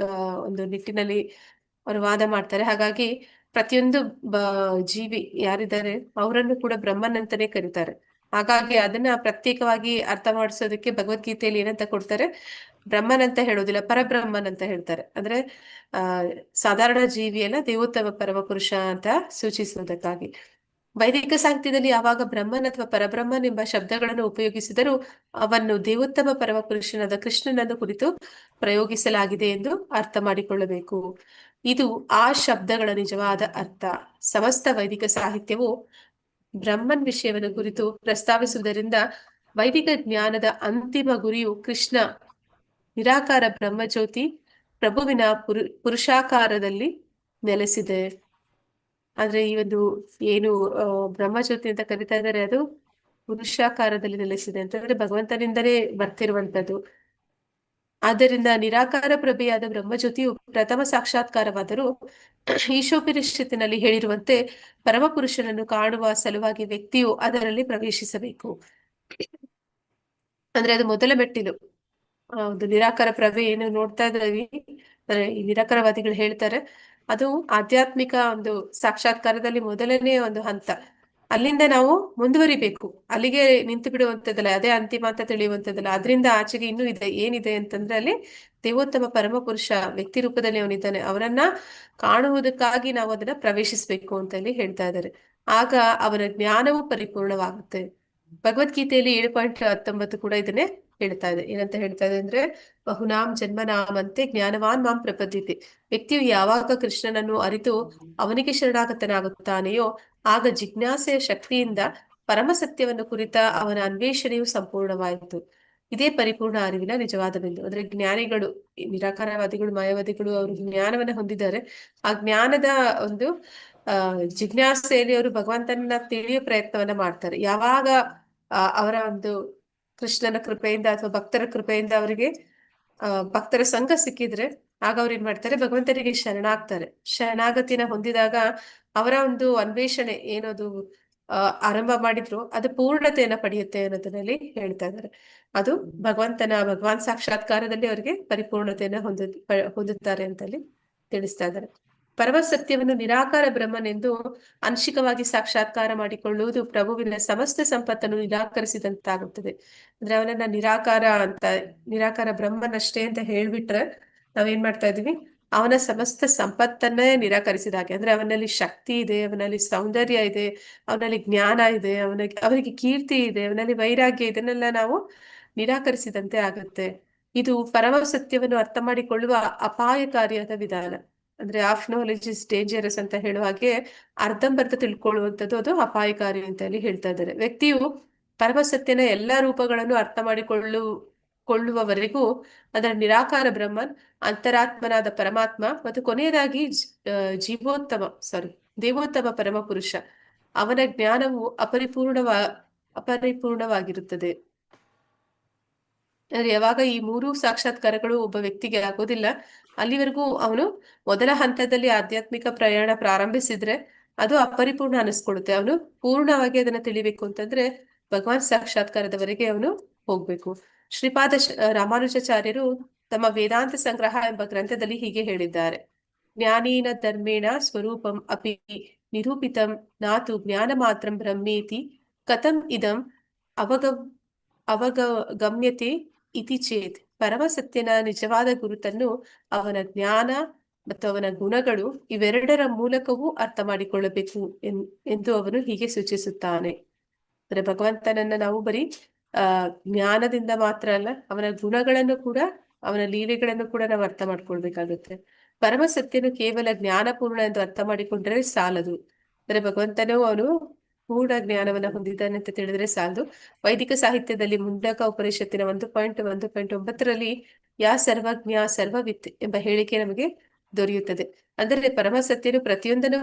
ಒಂದು ನಿಟ್ಟಿನಲ್ಲಿ ಅವರು ವಾದ ಮಾಡ್ತಾರೆ. ಹಾಗಾಗಿ ಪ್ರತಿಯೊಂದು ಜೀವಿ ಯಾರಿದ್ದಾರೆ ಅವರನ್ನು ಕೂಡ ಬ್ರಹ್ಮನ್ ಅಂತಾನೆ ಕರೀತಾರೆ. ಹಾಗಾಗಿ ಅದನ್ನ ಪ್ರತ್ಯೇಕವಾಗಿ ಅರ್ಥ ಮಾಡಿಸೋದಕ್ಕೆ ಭಗವದ್ಗೀತೆಯಲ್ಲಿ ಏನಂತ ಕೊಡ್ತಾರೆ, ಬ್ರಹ್ಮನ್ ಅಂತ ಹೇಳೋದಿಲ್ಲ, ಪರಬ್ರಹ್ಮನ್ ಅಂತ ಹೇಳ್ತಾರೆ. ಅಂದ್ರೆ ಸಾಧಾರಣ ಜೀವಿಯಲ್ಲ, ದೇವೋತ್ತಮ ಪರಮ ಪುರುಷ ಅಂತ ಸೂಚಿಸುವುದಕ್ಕಾಗಿ. ವೈದಿಕ ಸಾಹಿತ್ಯದಲ್ಲಿ ಯಾವಾಗ ಬ್ರಹ್ಮನ್ ಅಥವಾ ಪರಬ್ರಹ್ಮನ್ ಎಂಬ ಶಬ್ದಗಳನ್ನು ಉಪಯೋಗಿಸಿದರೂ ಅವನ್ನು ದೇವೋತ್ತಮ ಪರಮ ಪುರುಷನಾದ ಕೃಷ್ಣನನ್ನು ಕುರಿತು ಪ್ರಯೋಗಿಸಲಾಗಿದೆ ಎಂದು ಅರ್ಥ ಮಾಡಿಕೊಳ್ಳಬೇಕು. ಇದು ಆ ಶಬ್ದಗಳ ನಿಜವಾದ ಅರ್ಥ. ಸಮಸ್ತ ವೈದಿಕ ಸಾಹಿತ್ಯವು ಬ್ರಹ್ಮನ್ ವಿಷಯವನ್ನು ಕುರಿತು ಪ್ರಸ್ತಾವಿಸುವುದರಿಂದ ವೈದಿಕ ಜ್ಞಾನದ ಅಂತಿಮ ಗುರಿಯು ಕೃಷ್ಣ, ನಿರಾಕಾರ ಬ್ರಹ್ಮಜ್ಯೋತಿ, ಪ್ರಭುವಿನ ಪುರುಷಾಕಾರದಲ್ಲಿ ನೆಲೆಸಿದೆ. ಆದ್ರೆ ಈ ಒಂದು ಏನು ಬ್ರಹ್ಮಜ್ಯೋತಿ ಅಂತ ಕರಿತಾ ಇದ್ದಾರೆ ಅದು ಪುರುಷಾಕಾರದಲ್ಲಿ ನೆಲೆಸಿದೆ ಅಂತಂದ್ರೆ ಭಗವಂತನಿಂದಲೇ ಬರ್ತಿರುವಂತದ್ದು. ಆದ್ದರಿಂದ ನಿರಾಕಾರ ಪ್ರಭೆಯಾದ ಬ್ರಹ್ಮಜ್ಯೋತಿಯು ಪ್ರಥಮ ಸಾಕ್ಷಾತ್ಕಾರವಾದರೂ ಈಶೋಪನಿಷತ್ತಿನಲ್ಲಿ ಹೇಳಿರುವಂತೆ ಪರಮಪುರುಷನನ್ನು ಕಾಣುವ ಸಲುವಾಗಿ ವ್ಯಕ್ತಿಯು ಅದರಲ್ಲಿ ಪ್ರವೇಶಿಸಬೇಕು. ಅಂದ್ರೆ ಅದು ಮೊದಲ ಮೆಟ್ಟಿಲು. ಒಂದು ನಿರಾಕಾರ ಪ್ರಭೆ ಏನು ನೋಡ್ತಾ ಇದ್ದೀವಿ, ಅಂದ್ರೆ ಈ ನಿರಾಕಾರವಾದಿಗಳು ಹೇಳ್ತಾರೆ ಅದು ಆಧ್ಯಾತ್ಮಿಕ ಒಂದು ಸಾಕ್ಷಾತ್ಕಾರದಲ್ಲಿ ಮೊದಲನೇ ಒಂದು ಹಂತ. ಅಲ್ಲಿಂದ ನಾವು ಮುಂದುವರಿಬೇಕು, ಅಲ್ಲಿಗೆ ನಿಂತು ಬಿಡುವಂತದ್ದಲ್ಲ, ಅದೇ ಅಂತಿಮ ಅಂತ ತಿಳಿಯುವಂತದ್ದಲ್ಲ. ಅದರಿಂದ ಆಚೆಗೆ ಇನ್ನೂ ಇದೆ. ಏನಿದೆ ಅಂತಂದ್ರೆ ಅಲ್ಲಿ ದೇವೋತ್ತಮ ಪರಮ ಪುರುಷ ವ್ಯಕ್ತಿ ರೂಪದಲ್ಲಿ ಅವನಿದ್ದಾನೆ, ಅವನನ್ನ ಕಾಣುವುದಕ್ಕಾಗಿ ನಾವು ಅದನ್ನ ಪ್ರವೇಶಿಸ್ಬೇಕು ಅಂತ ಹೇಳಿ ಹೇಳ್ತಾ ಇದ್ದಾರೆ. ಆಗ ಅವನ ಜ್ಞಾನವು ಪರಿಪೂರ್ಣವಾಗುತ್ತೆ. ಭಗವದ್ಗೀತೆಯಲ್ಲಿ 7.19 ಕೂಡ ಇದನ್ನೇ ಹೇಳ್ತಾ ಇದೆ. ಏನಂತ ಹೇಳ್ತಾ ಇದೆ ಅಂದ್ರೆ ಬಹುನಾಂ ಜನ್ಮನಾಮಂತೆ ಜ್ಞಾನವಾನ್ ಮಾಂ ಪ್ರಪದ್ಯತೆ. ವ್ಯಕ್ತಿಯು ಯಾವಾಗ ಕೃಷ್ಣನನ್ನು ಅರಿತು ಅವನಿಗೆ ಶರಣಾಗತನಾಗುತ್ತಾನೆಯೋ ಆಗ ಜಿಜ್ಞಾಸೆಯ ಶಕ್ತಿಯಿಂದ ಪರಮ ಸತ್ಯವನ್ನು ಕುರಿತ ಅವನ ಅನ್ವೇಷಣೆಯು ಸಂಪೂರ್ಣವಾಯಿತು. ಇದೇ ಪರಿಪೂರ್ಣ ಅರಿವಿನ ನಿಜವಾದ ಬಿಂದು. ಅಂದ್ರೆ ಜ್ಞಾನಿಗಳು, ನಿರಾಕಾರವಾದಿಗಳು, ಮಾಯಾವಾದಿಗಳು ಅವರು ಜ್ಞಾನವನ್ನ ಹೊಂದಿದ್ದಾರೆ. ಆ ಜ್ಞಾನದ ಒಂದು ಜಿಜ್ಞಾಸೆಯಲ್ಲಿ ಅವರು ಭಗವಂತನ ತಿಳಿಯೋ ಪ್ರಯತ್ನವನ್ನ ಮಾಡ್ತಾರೆ. ಯಾವಾಗ ಅವರ ಒಂದು ಕೃಷ್ಣನ ಕೃಪೆಯಿಂದ ಅಥವಾ ಭಕ್ತರ ಕೃಪೆಯಿಂದ ಅವರಿಗೆ ಭಕ್ತರ ಸಂಘ ಸಿಕ್ಕಿದ್ರೆ ಆಗ ಅವ್ರು ಏನ್ ಮಾಡ್ತಾರೆ, ಭಗವಂತನಿಗೆ ಶರಣಾಗ್ತಾರೆ. ಶರಣಾಗತಿನ ಹೊಂದಿದಾಗ ಅವರ ಒಂದು ಅನ್ವೇಷಣೆ ಏನದು ಆರಂಭ ಮಾಡಿದ್ರು ಅದು ಪೂರ್ಣತೆಯನ್ನ ಪಡೆಯುತ್ತೆ ಅನ್ನೋದರಲ್ಲಿ ಹೇಳ್ತಾ ಇದ್ದಾರೆ. ಅದು ಭಗವಾನ್ ಸಾಕ್ಷಾತ್ಕಾರದಲ್ಲಿ ಅವರಿಗೆ ಪರಿಪೂರ್ಣತೆಯನ್ನ ಹೊಂದುತ್ತಾರೆ ಅಂತಲ್ಲಿ ತಿಳಿಸ್ತಾ ಇದ್ದಾರೆ. ಪರಮ ಸತ್ಯವನ್ನು ನಿರಾಕಾರ ಬ್ರಹ್ಮನೆಂದು ಆಂಶಿಕವಾಗಿ ಸಾಕ್ಷಾತ್ಕಾರ ಮಾಡಿಕೊಳ್ಳುವುದು ಪ್ರಭುವಿನ ಸಮಸ್ತ ಸಂಪತ್ತನ್ನು ನಿರಾಕರಿಸಿದಂತಾಗುತ್ತದೆ. ಅಂದ್ರೆ ಅವನನ್ನ ನಿರಾಕಾರ ಬ್ರಹ್ಮನಷ್ಟೇ ಅಂತ ಹೇಳ್ಬಿಟ್ರೆ ನಾವೇನ್ ಮಾಡ್ತಾ ಇದೀವಿ, ಅವನ ಸಮಸ್ತ ಸಂಪತ್ತನ್ನೇ ನಿರಾಕರಿಸಿದ ಹಾಗೆ. ಅಂದ್ರೆ ಅವನಲ್ಲಿ ಶಕ್ತಿ ಇದೆ, ಅವನಲ್ಲಿ ಸೌಂದರ್ಯ ಇದೆ, ಅವನಲ್ಲಿ ಜ್ಞಾನ ಇದೆ, ಅವನಿಗೆ ಕೀರ್ತಿ ಇದೆ, ಅವನಲ್ಲಿ ವೈರಾಗ್ಯ, ಇದನ್ನೆಲ್ಲ ನಾವು ನಿರಾಕರಿಸಿದಂತೆ ಆಗುತ್ತೆ. ಇದು ಪರಮ ಸತ್ಯವನ್ನು ಅರ್ಥ ಮಾಡಿಕೊಳ್ಳುವ ಅಪಾಯಕಾರಿಯಾದ ವಿಧಾನ. ಅಂದ್ರೆ ಆಫ್ ನಾಲೆಜ್ ಇಸ್ ಡೇಂಜರಸ್ ಅಂತ ಹೇಳುವ ಹಾಗೆ ಅರ್ಧಂಬರ್ಧ ತಿಳ್ಕೊಳ್ಳುವಂಥದ್ದು ಅದು ಅಪಾಯಕಾರಿ ಅಂತ ಹೇಳಿ ಹೇಳ್ತಾ ಇದ್ದಾರೆ. ವ್ಯಕ್ತಿಯು ಪರಮಸತ್ಯನ ಎಲ್ಲಾ ರೂಪಗಳನ್ನು ಅರ್ಥ ಕೊಳ್ಳುವವರೆಗೂ ಅದರ ನಿರಾಕಾರ ಬ್ರಹ್ಮನ್, ಅಂತರಾತ್ಮನಾದ ಪರಮಾತ್ಮ ಮತ್ತು ಕೊನೆಯದಾಗಿ ದೇವೋತ್ತಮ ಪರಮ ಪುರುಷ ಅವನ ಜ್ಞಾನವು ಅಪರಿಪೂರ್ಣವಾಗಿರುತ್ತದೆ. ಅಂದ್ರೆ ಯಾವಾಗ ಈ ಮೂರು ಸಾಕ್ಷಾತ್ಕಾರಗಳು ಒಬ್ಬ ವ್ಯಕ್ತಿಗೆ ಆಗೋದಿಲ್ಲ, ಅಲ್ಲಿವರೆಗೂ ಅವನು ಮೊದಲ ಹಂತದಲ್ಲಿ ಆಧ್ಯಾತ್ಮಿಕ ಪ್ರಯಾಣ ಪ್ರಾರಂಭಿಸಿದ್ರೆ ಅದು ಅಪರಿಪೂರ್ಣ ಅನಿಸ್ಕೊಳ್ಳುತ್ತೆ. ಅವನು ಪೂರ್ಣವಾಗಿ ಅದನ್ನ ತಿಳಿಬೇಕು ಅಂತಂದ್ರೆ ಭಗವಾನ್ ಸಾಕ್ಷಾತ್ಕಾರದವರೆಗೆ ಅವನು ಹೋಗ್ಬೇಕು. ಶ್ರೀಪಾದ ರಾಮಾನುಜಾಚಾರ್ಯರು ತಮ್ಮ ವೇದಾಂತ ಸಂಗ್ರಹ ಎಂಬ ಗ್ರಂಥದಲ್ಲಿ ಹೀಗೆ ಹೇಳಿದ್ದಾರೆ: ಜ್ಞಾನೇನ ಧರ್ಮೇಣ ಸ್ವರೂಪಂ ಅಪಿ ನಿರೂಪಿತಂ ನಾತು ಜ್ಞಾನ ಮಾತ್ರಂ ಬ್ರಹ್ಮೇತಿ ಕಥಂ ಇದಂ ಅವಗಮ್ಯತೆ ಇತಿ ಚೇತ್. ಪರಮಸತ್ಯನ ನಿಜವಾದ ಗುರುತನ್ನು ಅವನ ಜ್ಞಾನ ಮತ್ತು ಅವನ ಗುಣಗಳು ಇವೆರಡರ ಮೂಲಕವೂ ಅರ್ಥ ಮಾಡಿಕೊಳ್ಳಬೇಕು ಎಂದು ಅವನು ಹೀಗೆ ಸೂಚಿಸುತ್ತಾನೆ. ಅಂದ್ರೆ ಭಗವಂತನನ್ನ ನಾವು ಬರೀ ಜ್ಞಾನದಿಂದ ಮಾತ್ರ ಅಲ್ಲ, ಅವನ ಗುಣಗಳನ್ನು ಕೂಡ, ಅವನ ಲೀಲೆಗಳನ್ನು ಕೂಡ ನಾವು ಅರ್ಥ ಮಾಡ್ಕೊಳ್ಬೇಕಾಗುತ್ತೆ. ಪರಮಸತ್ಯನು ಕೇವಲ ಜ್ಞಾನಪೂರ್ಣ ಎಂದು ಅರ್ಥ ಮಾಡಿಕೊಂಡ್ರೆ ಸಾಲದು. ಅಂದ್ರೆ ಭಗವಂತನು ಅವನು ಪೂರ್ಣ ಜ್ಞಾನವನ್ನ ಹೊಂದಿದ್ದಾನೆ ಅಂತ ತಿಳಿದ್ರೆ ಸಾಲದು. ವೈದಿಕ ಸಾಹಿತ್ಯದಲ್ಲಿ ಮುಂಡಕ ಉಪನಿಷತ್ತಿನ 1.1.9 ಯಾ ಸರ್ವಜ್ಞ ಸರ್ವವಿತ್ ಎಂಬ ಹೇಳಿಕೆ ನಮಗೆ ದೊರೆಯುತ್ತದೆ. ಅಂದರೆ ಪರಮಸತ್ಯನು ಪ್ರತಿಯೊಂದನ್ನು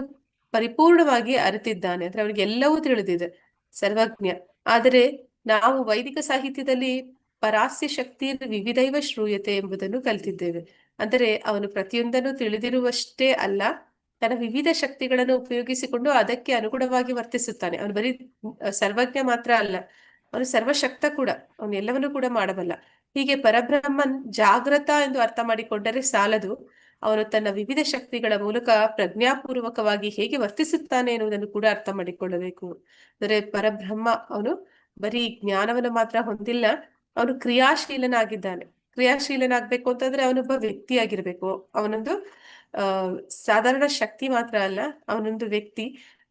ಪರಿಪೂರ್ಣವಾಗಿ ಅರಿತಿದ್ದಾನೆ, ಅಂದ್ರೆ ಅವನಿಗೆ ಎಲ್ಲವೂ ತಿಳಿದಿದೆ, ಸರ್ವಜ್ಞ. ಆದರೆ ನಾವು ವೈದಿಕ ಸಾಹಿತ್ಯದಲ್ಲಿ ಪರಾಸ್ಯ ಶಕ್ತಿ ವಿವಿಧೈವ ಶ್ರೂಯತೆ ಎಂಬುದನ್ನು ಕಲಿತಿದ್ದೇವೆ. ಅಂದರೆ ಅವನು ಪ್ರತಿಯೊಂದನ್ನು ತಿಳಿದಿರುವಷ್ಟೇ ಅಲ್ಲ, ತನ್ನ ವಿವಿಧ ಶಕ್ತಿಗಳನ್ನು ಉಪಯೋಗಿಸಿಕೊಂಡು ಅದಕ್ಕೆ ಅನುಗುಣವಾಗಿ ವರ್ತಿಸುತ್ತಾನೆ. ಅವನು ಬರೀ ಸರ್ವಜ್ಞ ಮಾತ್ರ ಅಲ್ಲ, ಅವನು ಸರ್ವಶಕ್ತ ಕೂಡ, ಅವನು ಎಲ್ಲವನ್ನೂ ಕೂಡ ಮಾಡಬಲ್ಲ. ಹೀಗೆ ಪರಬ್ರಹ್ಮನ್ ಜಾಗೃತ ಎಂದು ಅರ್ಥ ಮಾಡಿಕೊಂಡರೆ ಸಾಲದು, ಅವನು ತನ್ನ ವಿವಿಧ ಶಕ್ತಿಗಳ ಮೂಲಕ ಪ್ರಜ್ಞಾಪೂರ್ವಕವಾಗಿ ಹೇಗೆ ವರ್ತಿಸುತ್ತಾನೆ ಎನ್ನುವುದನ್ನು ಕೂಡ ಅರ್ಥ ಮಾಡಿಕೊಳ್ಳಬೇಕು. ಅಂದರೆ ಪರಬ್ರಹ್ಮ ಅವನು ಬರೀ ಜ್ಞಾನವನ್ನು ಮಾತ್ರ ಹೊಂದಿಲ್ಲ, ಅವನು ಕ್ರಿಯಾಶೀಲನಾಗಿದ್ದಾನೆ. ಕ್ರಿಯಾಶೀಲನಾಗ್ಬೇಕು ಅಂತಂದ್ರೆ ಅವನೊಬ್ಬ ವ್ಯಕ್ತಿಯಾಗಿರ್ಬೇಕು. ಅವನೊಂದು ಸಾಧಾರಣ ಶಕ್ತಿ ಮಾತ್ರ ಅಲ್ಲ, ಅವನೊಂದು ವ್ಯಕ್ತಿ,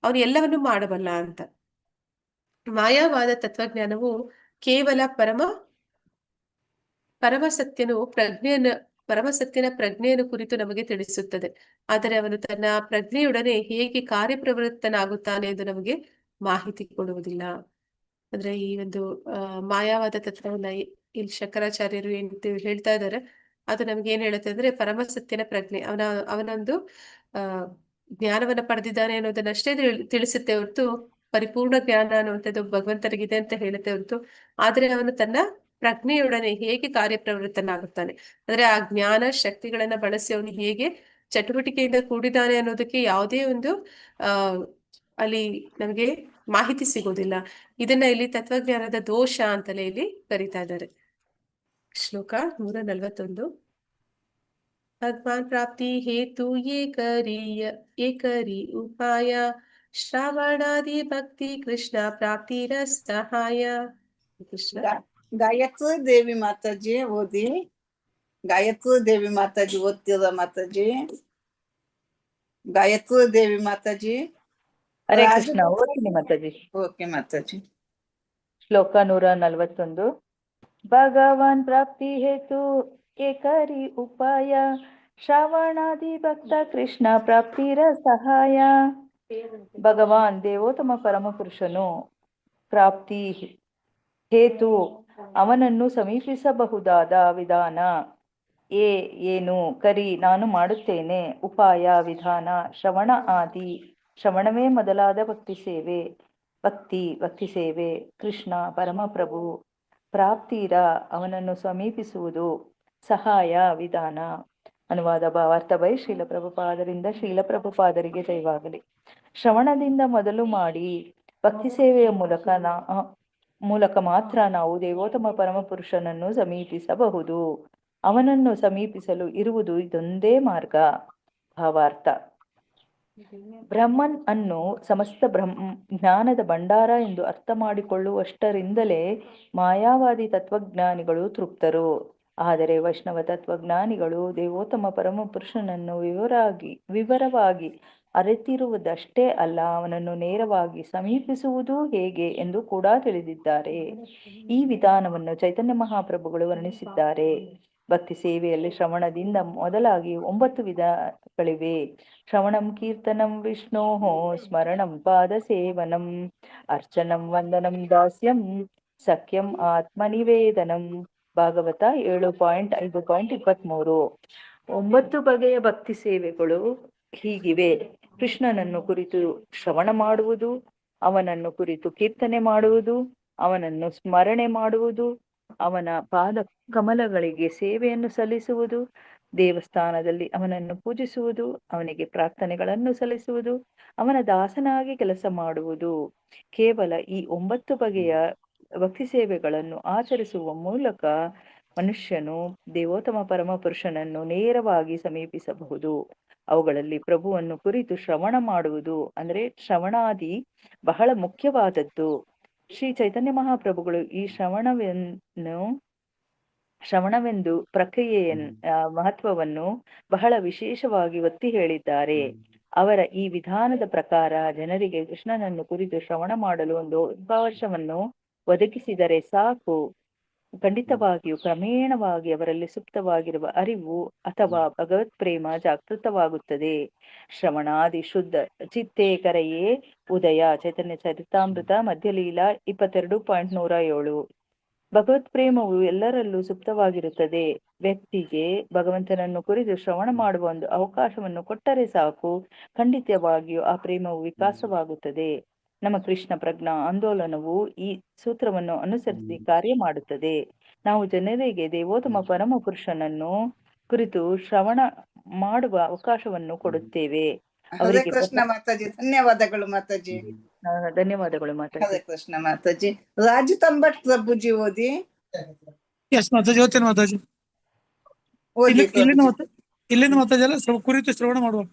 ಅವನು ಎಲ್ಲವನ್ನೂ ಮಾಡಬಲ್ಲ ಅಂತ. ಮಾಯಾವಾದ ತತ್ವಜ್ಞಾನವು ಕೇವಲ ಪರಮಸತ್ಯನ ಪ್ರಜ್ಞೆಯನ್ನು ಕುರಿತು ನಮಗೆ ತಿಳಿಸುತ್ತದೆ. ಆದರೆ ಅವನು ತನ್ನ ಪ್ರಜ್ಞೆಯೊಡನೆ ಹೇಗೆ ಕಾರ್ಯಪ್ರವೃತ್ತನಾಗುತ್ತಾನೆ ಎಂದು ನಮಗೆ ಮಾಹಿತಿ ಕೊಡುವುದಿಲ್ಲ. ಅಂದ್ರೆ ಈ ಒಂದು ಮಾಯಾವಾದ ತತ್ವವನ್ನ ಇಲ್ಲಿ ಶಂಕರಾಚಾರ್ಯರು ಏನ್ ಹೇಳ್ತಾ ಇದ್ದಾರೆ, ಅದು ನಮ್ಗೆ ಏನ್ ಹೇಳುತ್ತೆ ಅಂದ್ರೆ ಪರಮಸತ್ಯನ ಪ್ರಜ್ಞೆ, ಅವನೊಂದು ಜ್ಞಾನವನ್ನ ಪಡೆದಿದ್ದಾನೆ ಅನ್ನೋದನ್ನಷ್ಟೇ ತಿಳಿಸುತ್ತೆ ಹೊರತು ಪರಿಪೂರ್ಣ ಜ್ಞಾನ ಅನ್ನುವಂಥದ್ದು ಭಗವಂತನಿಗಿದೆ ಅಂತ ಹೇಳುತ್ತೆ ಹೊರತು, ಆದ್ರೆ ಅವನು ತನ್ನ ಪ್ರಜ್ಞೆಯೊಡನೆ ಹೇಗೆ ಕಾರ್ಯಪ್ರವೃತ್ತನಾಗುತ್ತಾನೆ, ಅಂದ್ರೆ ಆ ಜ್ಞಾನ ಶಕ್ತಿಗಳನ್ನ ಬಳಸಿ ಅವನು ಹೇಗೆ ಚಟುವಟಿಕೆಯಿಂದ ಕೂಡಿದ್ದಾನೆ ಅನ್ನೋದಕ್ಕೆ ಯಾವುದೇ ಒಂದು ಅಲ್ಲಿ ನಮಗೆ ಮಾಹಿತಿ ಸಿಗೋದಿಲ್ಲ. ಇದನ್ನ ಇಲ್ಲಿ ತತ್ವಜ್ಞಾನದ ದೋಷ ಅಂತಲೇ ಇಲ್ಲಿ ಕರೀತಾ ಇದ್ದಾರೆ. ಶ್ಲೋಕ 141. ಭಗವಾನ್ ಪ್ರಾಪ್ತಿ ಹೇತು ಏಕರಿ ಉಪಾಯ ಶ್ರಾವಣಾದಿ ಭಕ್ತಿ ಕೃಷ್ಣ ಪ್ರಾಪ್ತಿರ ಸಹಾಯ. ಕೃಷ್ಣ ಗಾಯತ್ರಿ ದೇವಿ ಮಾತಾಜಿ ಓದಿ. ಗಾಯತ್ರಿ ದೇವಿ ಮಾತಾಜಿ ಓದ್ತಿದ ಮಾತಾಜಿ. ಗಾಯತ್ರಿ ದೇವಿ ಮಾತಾಜಿ. ಹರೇ ಕೃಷ್ಣ. ಓದ್ತೀನಿ ಮಾತಾಜಿ. ಓಕೆ ಮಾತಾಜಿ. ಶ್ಲೋಕ 141. ಭಗವಾನ್ ಪ್ರಾಪ್ತಿ ಹೇತು ಏಕರಿ ಉಪಾಯ ಶ್ರಾವಣಾದಿ ಭಕ್ತ ಕೃಷ್ಣ ಪ್ರಾಪ್ತಿರ ಸಹಾಯ. ಭಗವಾನ್ ದೇವೋತ್ತಮ ಪರಮಪುರುಷನು ಪ್ರಾಪ್ತಿ ಹೇತು ಅವನನ್ನು ಸಮೀಪಿಸಬಹುದಾದ ವಿಧಾನ, ಏನು ಕರಿ ನಾನು ಮಾಡುತ್ತೇನೆ, ಉಪಾಯ ವಿಧಾನ, ಶ್ರವಣ ಆದಿ ಶ್ರವಣವೇ ಮೊದಲಾದ ಭಕ್ತಿ ಸೇವೆ, ಕೃಷ್ಣ ಪರಮಪ್ರಭು ಪ್ರಾಪ್ತಿರ ಅವನನ್ನು ಸಮೀಪಿಸುವುದು, ಸಹಾಯ ವಿಧಾನ. ಅನುವಾದ ಭಾವಾರ್ಥ ಬೈ ಶ್ರೀಲ ಪ್ರಭುಪಾದರಿಂದ ಶ್ರೀಲ ಪ್ರಭುಪಾದರಿಗೆ ಜಯವಾಗಲಿ. ಶ್ರವಣದಿಂದ ಮೊದಲು ಮಾಡಿ ಭಕ್ತಿ ಸೇವೆಯ ಮೂಲಕ ಮಾತ್ರ ನಾವು ದೇವೋತ್ತಮ ಪರಮಪುರುಷನನ್ನು ಸಮೀಪಿಸಬಹುದು. ಅವನನ್ನು ಸಮೀಪಿಸಲು ಇರುವುದು ಇದೊಂದೇ ಮಾರ್ಗ. ಭಾವಾರ್ಥ: ಬ್ರಹ್ಮನ್ ಅನ್ನು ಸಮಸ್ತ ಜ್ಞಾನದ ಭಂಡಾರ ಎಂದು ಅರ್ಥ ಮಾಡಿಕೊಳ್ಳುವಷ್ಟರಿಂದಲೇ ಮಾಯಾವಾದಿ ತತ್ವಜ್ಞಾನಿಗಳು ತೃಪ್ತರು. ಆದರೆ ವೈಷ್ಣವ ತತ್ವಜ್ಞಾನಿಗಳು ದೇವೋತ್ತಮ ಪರಮಪುರುಷನನ್ನು ವಿವರವಾಗಿ ಅರಿತಿರುವುದಷ್ಟೇ ಅಲ್ಲ, ಅವನನ್ನು ನೇರವಾಗಿ ಸಮೀಪಿಸುವುದು ಹೇಗೆ ಎಂದು ಕೂಡ ತಿಳಿದಿದ್ದಾರೆ. ಈ ವಿಧಾನವನ್ನು ಚೈತನ್ಯ ಮಹಾಪ್ರಭುಗಳು ವರ್ಣಿಸಿದ್ದಾರೆ. ಭಕ್ತಿ ಸೇವೆಯಲ್ಲಿ ಶ್ರವಣದಿಂದ ಮೊದಲಾಗಿ 9 ವಿಧಗಳಿವೆ. ಶ್ರವಣಂ ಕೀರ್ತನಂ ವಿಷ್ಣೋಃ ಸ್ಮರಣಂ ಪಾದ ಸೇವನಂ ಅರ್ಚನಂ ವಂದನಂ ದಾಸ್ಯಂ ಸಖ್ಯಂ ಆತ್ಮನಿವೇದನಂ. ಭಾಗವತ 7.5.23. 9 ಬಗೆಯ ಭಕ್ತಿ ಸೇವೆಗಳು ಹೀಗಿವೆ. ಕೃಷ್ಣನನ್ನು ಕುರಿತು ಶ್ರವಣ ಮಾಡುವುದು, ಅವನನ್ನು ಕುರಿತು ಕೀರ್ತನೆ ಮಾಡುವುದು, ಅವನನ್ನು ಸ್ಮರಣೆ ಮಾಡುವುದು, ಅವನ ಪಾದ ಕಮಲಗಳಿಗೆ ಸೇವೆಯನ್ನು ಸಲ್ಲಿಸುವುದು, ದೇವಸ್ಥಾನದಲ್ಲಿ ಅವನನ್ನು ಪೂಜಿಸುವುದು, ಅವನಿಗೆ ಪ್ರಾರ್ಥನೆಗಳನ್ನು ಸಲ್ಲಿಸುವುದು, ಅವನ ದಾಸನಾಗಿ ಕೆಲಸ ಮಾಡುವುದು. ಕೇವಲ ಈ 9 ಬಗೆಯ ಭಕ್ತಿ ಸೇವೆಗಳನ್ನು ಆಚರಿಸುವ ಮೂಲಕ ಮನುಷ್ಯನು ದೇವೋತ್ತಮ ಪರಮಪುರುಷನನ್ನು ನೇರವಾಗಿ ಸಮೀಪಿಸಬಹುದು. ಅವುಗಳಲ್ಲಿ ಪ್ರಭುವನ್ನು ಕುರಿತು ಶ್ರವಣ ಮಾಡುವುದು ಅಂದ್ರೆ ಶ್ರವಣಾದಿ ಬಹಳ ಮುಖ್ಯವಾದದ್ದು. ಶ್ರೀ ಚೈತನ್ಯ ಮಹಾಪ್ರಭುಗಳು ಈ ಶ್ರವಣವೆಂದು ಪ್ರಕ್ರಿಯೆಯ ಮಹತ್ವವನ್ನು ಬಹಳ ವಿಶೇಷವಾಗಿ ಒತ್ತಿ ಹೇಳಿದ್ದಾರೆ. ಅವರ ಈ ವಿಧಾನದ ಪ್ರಕಾರ ಜನರಿಗೆ ಕೃಷ್ಣನನ್ನು ಕುರಿತು ಶ್ರವಣ ಮಾಡಲು ಒಂದು ಅವಕಾಶವನ್ನು ಒದಗಿಸಿದರೆ ಸಾಕು. ಖಂಡಿತವಾಗಿಯೂ ಕ್ರಮೇಣವಾಗಿ ಅವರಲ್ಲಿ ಸುಪ್ತವಾಗಿರುವ ಅರಿವು ಅಥವಾ ಭಗವತ್ ಪ್ರೇಮ ಜಾಗೃತವಾಗುತ್ತದೆ. ಶ್ರವಣಾದಿ ಶುದ್ಧ ಚಿತ್ತೇ ಕರೆಯೇ ಉದಯ. ಚೈತನ್ಯ ಚರಿತಾಮೃತ ಮಧ್ಯಲೀಲಾ 22.107. ಭಗವತ್ ಪ್ರೇಮವು ಎಲ್ಲರಲ್ಲೂ ಸುಪ್ತವಾಗಿರುತ್ತದೆ. ವ್ಯಕ್ತಿಗೆ ಭಗವಂತನನ್ನು ಕುರಿತು ಶ್ರವಣ ಮಾಡುವ ಒಂದು ಅವಕಾಶವನ್ನು ಕೊಟ್ಟರೆ ಸಾಕು, ಖಂಡಿತವಾಗಿಯೂ ಆ ಪ್ರೇಮವು ವಿಕಾಸವಾಗುತ್ತದೆ. ನಮ್ಮ ಕೃಷ್ಣ ಪ್ರಜ್ಞಾ ಆಂದೋಲನವು ಈ ಸೂತ್ರವನ್ನು ಅನುಸರಿಸಿ ಕಾರ್ಯ ಮಾಡುತ್ತದೆ. ನಾವು ಜನರಿಗೆ ದೇವೋತ್ತಮ ಪರಮ ಪುರುಷನನ್ನು ಕುರಿತು ಶ್ರವಣ ಮಾಡುವ ಅವಕಾಶವನ್ನು ಕೊಡುತ್ತೇವೆ. ಹರೇ ಅವರಿಗೆ ಕೃಷ್ಣ ಮಾತಾಜಿ, ಧನ್ಯವಾದಗಳು ಮಾತಾಜಿ. ಧನ್ಯವಾದಗಳು ಮಾತಾಡಿ. ಹರೇ ಕೃಷ್ಣ ಮಾತಾಜಿ. ರಾಜು ತಂಬಟ್ ಪ್ರಭುಜಿ ಓದಿ. ಎಸ್ ಮಾತಾಜಿ, ಓದ್ತೇನೆ ಮಾತಾಜಿ. ಓದಿ ಇಲ್ಲಿನ ಮಾತಾಜಿ ಎಲ್ಲ ಕುರಿತು ಶ್ರವಣ ಮಾಡುವ.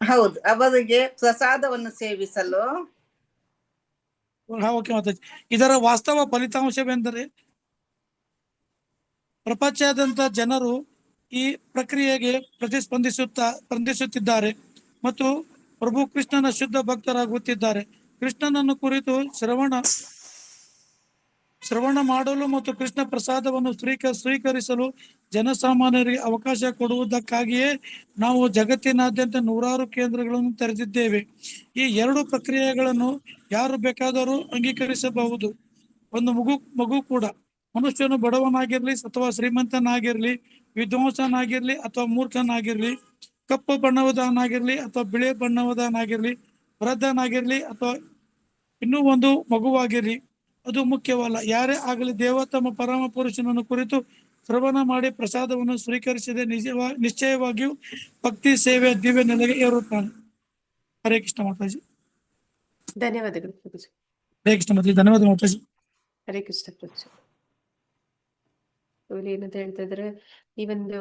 ಹೌದು, ಅವರಿಗೆ ಪ್ರಸಾದವನ್ನು ಸೇವಿಸಲು. ಓಕೆ ಮಾತಾಜಿ. ಇದರ ವಾಸ್ತವ ಫಲಿತಾಂಶವೆಂದರೆ ಪ್ರಪಂಚದಾದ್ಯಂತ ಜನರು ಈ ಪ್ರಕ್ರಿಯೆಗೆ ಸ್ಪಂದಿಸುತ್ತಿದ್ದಾರೆ ಮತ್ತು ಪ್ರಭು ಕೃಷ್ಣನ ಶುದ್ಧ ಭಕ್ತರಾಗುತ್ತಿದ್ದಾರೆ. ಕೃಷ್ಣನನ್ನು ಕುರಿತು ಶ್ರವಣ ಮಾಡಲು ಮತ್ತು ಕೃಷ್ಣ ಪ್ರಸಾದವನ್ನು ಸ್ವೀಕರಿಸಲು ಜನಸಾಮಾನ್ಯರಿಗೆ ಅವಕಾಶ ಕೊಡುವುದಕ್ಕಾಗಿಯೇ ನಾವು ಜಗತ್ತಿನಾದ್ಯಂತ 100 ಕೇಂದ್ರಗಳನ್ನು ತೆರೆದಿದ್ದೇವೆ. ಈ 2 ಪ್ರಕ್ರಿಯೆಗಳನ್ನು ಯಾರು ಬೇಕಾದರೂ ಅಂಗೀಕರಿಸಬಹುದು. ಒಂದು ಮಗು ಕೂಡ. ಮನುಷ್ಯನು ಬಡವನಾಗಿರ್ಲಿ ಅಥವಾ ಶ್ರೀಮಂತನಾಗಿರ್ಲಿ, ವಿದ್ವಾಂಸನಾಗಿರ್ಲಿ ಅಥವಾ ಮೂರ್ಖನಾಗಿರ್ಲಿ, ಕಪ್ಪು ಬಣ್ಣವದನಾಗಿರ್ಲಿ ಅಥವಾ ಬಿಳಿ ಬಣ್ಣವದನಾಗಿರ್ಲಿ, ವೃದ್ಧನಾಗಿರ್ಲಿ ಅಥವಾ ಇನ್ನೂ ಒಂದು ಮಗುವಾಗಿರ್ಲಿ, ಅದು ಮುಖ್ಯವಲ್ಲ. ಯಾರೇ ಆಗಲಿ ದೇವೋತ್ತಮ ಪರಮ ಪುರುಷನನ್ನು ಕುರಿತು ಶ್ರವಣ ಮಾಡಿ ಪ್ರಸಾದವನ್ನು ಸ್ವೀಕರಿಸಿದೆ ನಿಶ್ಚಯವಾಗಿಯೂ ಭಕ್ತಿ ಸೇವೆ ದಿವ್ಯ ನೆಲೆಗೆ ಏರುತ್ತಾನೆ. ಹರೇ ಕೃಷ್ಣ ಮಾತಾಜಿ. ಧನ್ಯವಾದಗಳು ಪ್ರಭುಜಿ. ಹರೇ ಕೃಷ್ಣ ಮಾತಾಜಿ. ಧನ್ಯವಾದ ಮಾತಾಜಿ. ಹರೇ ಕೃಷ್ಣ ಪ್ರಭುಜಿ. ಇಲ್ಲಿ ಏನಂತ ಹೇಳ್ತಾ ಇದ್ರೆ, ಈ ಒಂದು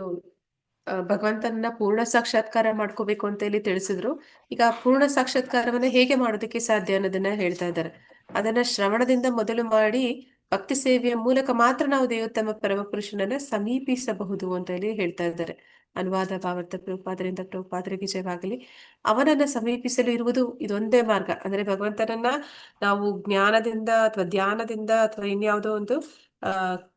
ಭಗವಂತನ ಪೂರ್ಣ ಸಾಕ್ಷಾತ್ಕಾರ ಮಾಡ್ಕೋಬೇಕು ಅಂತ ಇಲ್ಲಿ ತಿಳಿಸಿದ್ರು. ಈಗ ಪೂರ್ಣ ಸಾಕ್ಷಾತ್ಕಾರವನ್ನ ಹೇಗೆ ಮಾಡೋದಕ್ಕೆ ಸಾಧ್ಯ ಅನ್ನೋದನ್ನ ಹೇಳ್ತಾ ಇದ್ದಾರೆ. ಅದನ್ನ ಶ್ರವಣದಿಂದ ಮೊದಲು ಮಾಡಿ ಭಕ್ತಿ ಸೇವೆಯ ಮೂಲಕ ಮಾತ್ರ ನಾವು ದೇವೋತ್ತಮ ಪರಮಪುರುಷನನ್ನ ಸಮೀಪಿಸಬಹುದು ಅಂತ ಹೇಳಿ ಹೇಳ್ತಾ ಇದ್ದಾರೆ. ಅನುವಾದ ಭಾವಾರ್ಥ ಪ್ರಭುಪಾದರಿಂದ ಪ್ರಭುಪಾದರಿಗೆ ಜಯವಾಗಲಿ. ಅವನನ್ನ ಸಮೀಪಿಸಲು ಇರುವುದು ಇದೊಂದೇ ಮಾರ್ಗ. ಅಂದ್ರೆ ಭಗವಂತನನ್ನ ನಾವು ಜ್ಞಾನದಿಂದ ಅಥವಾ ಧ್ಯಾನದಿಂದ ಅಥವಾ ಇನ್ಯಾವುದೋ ಒಂದು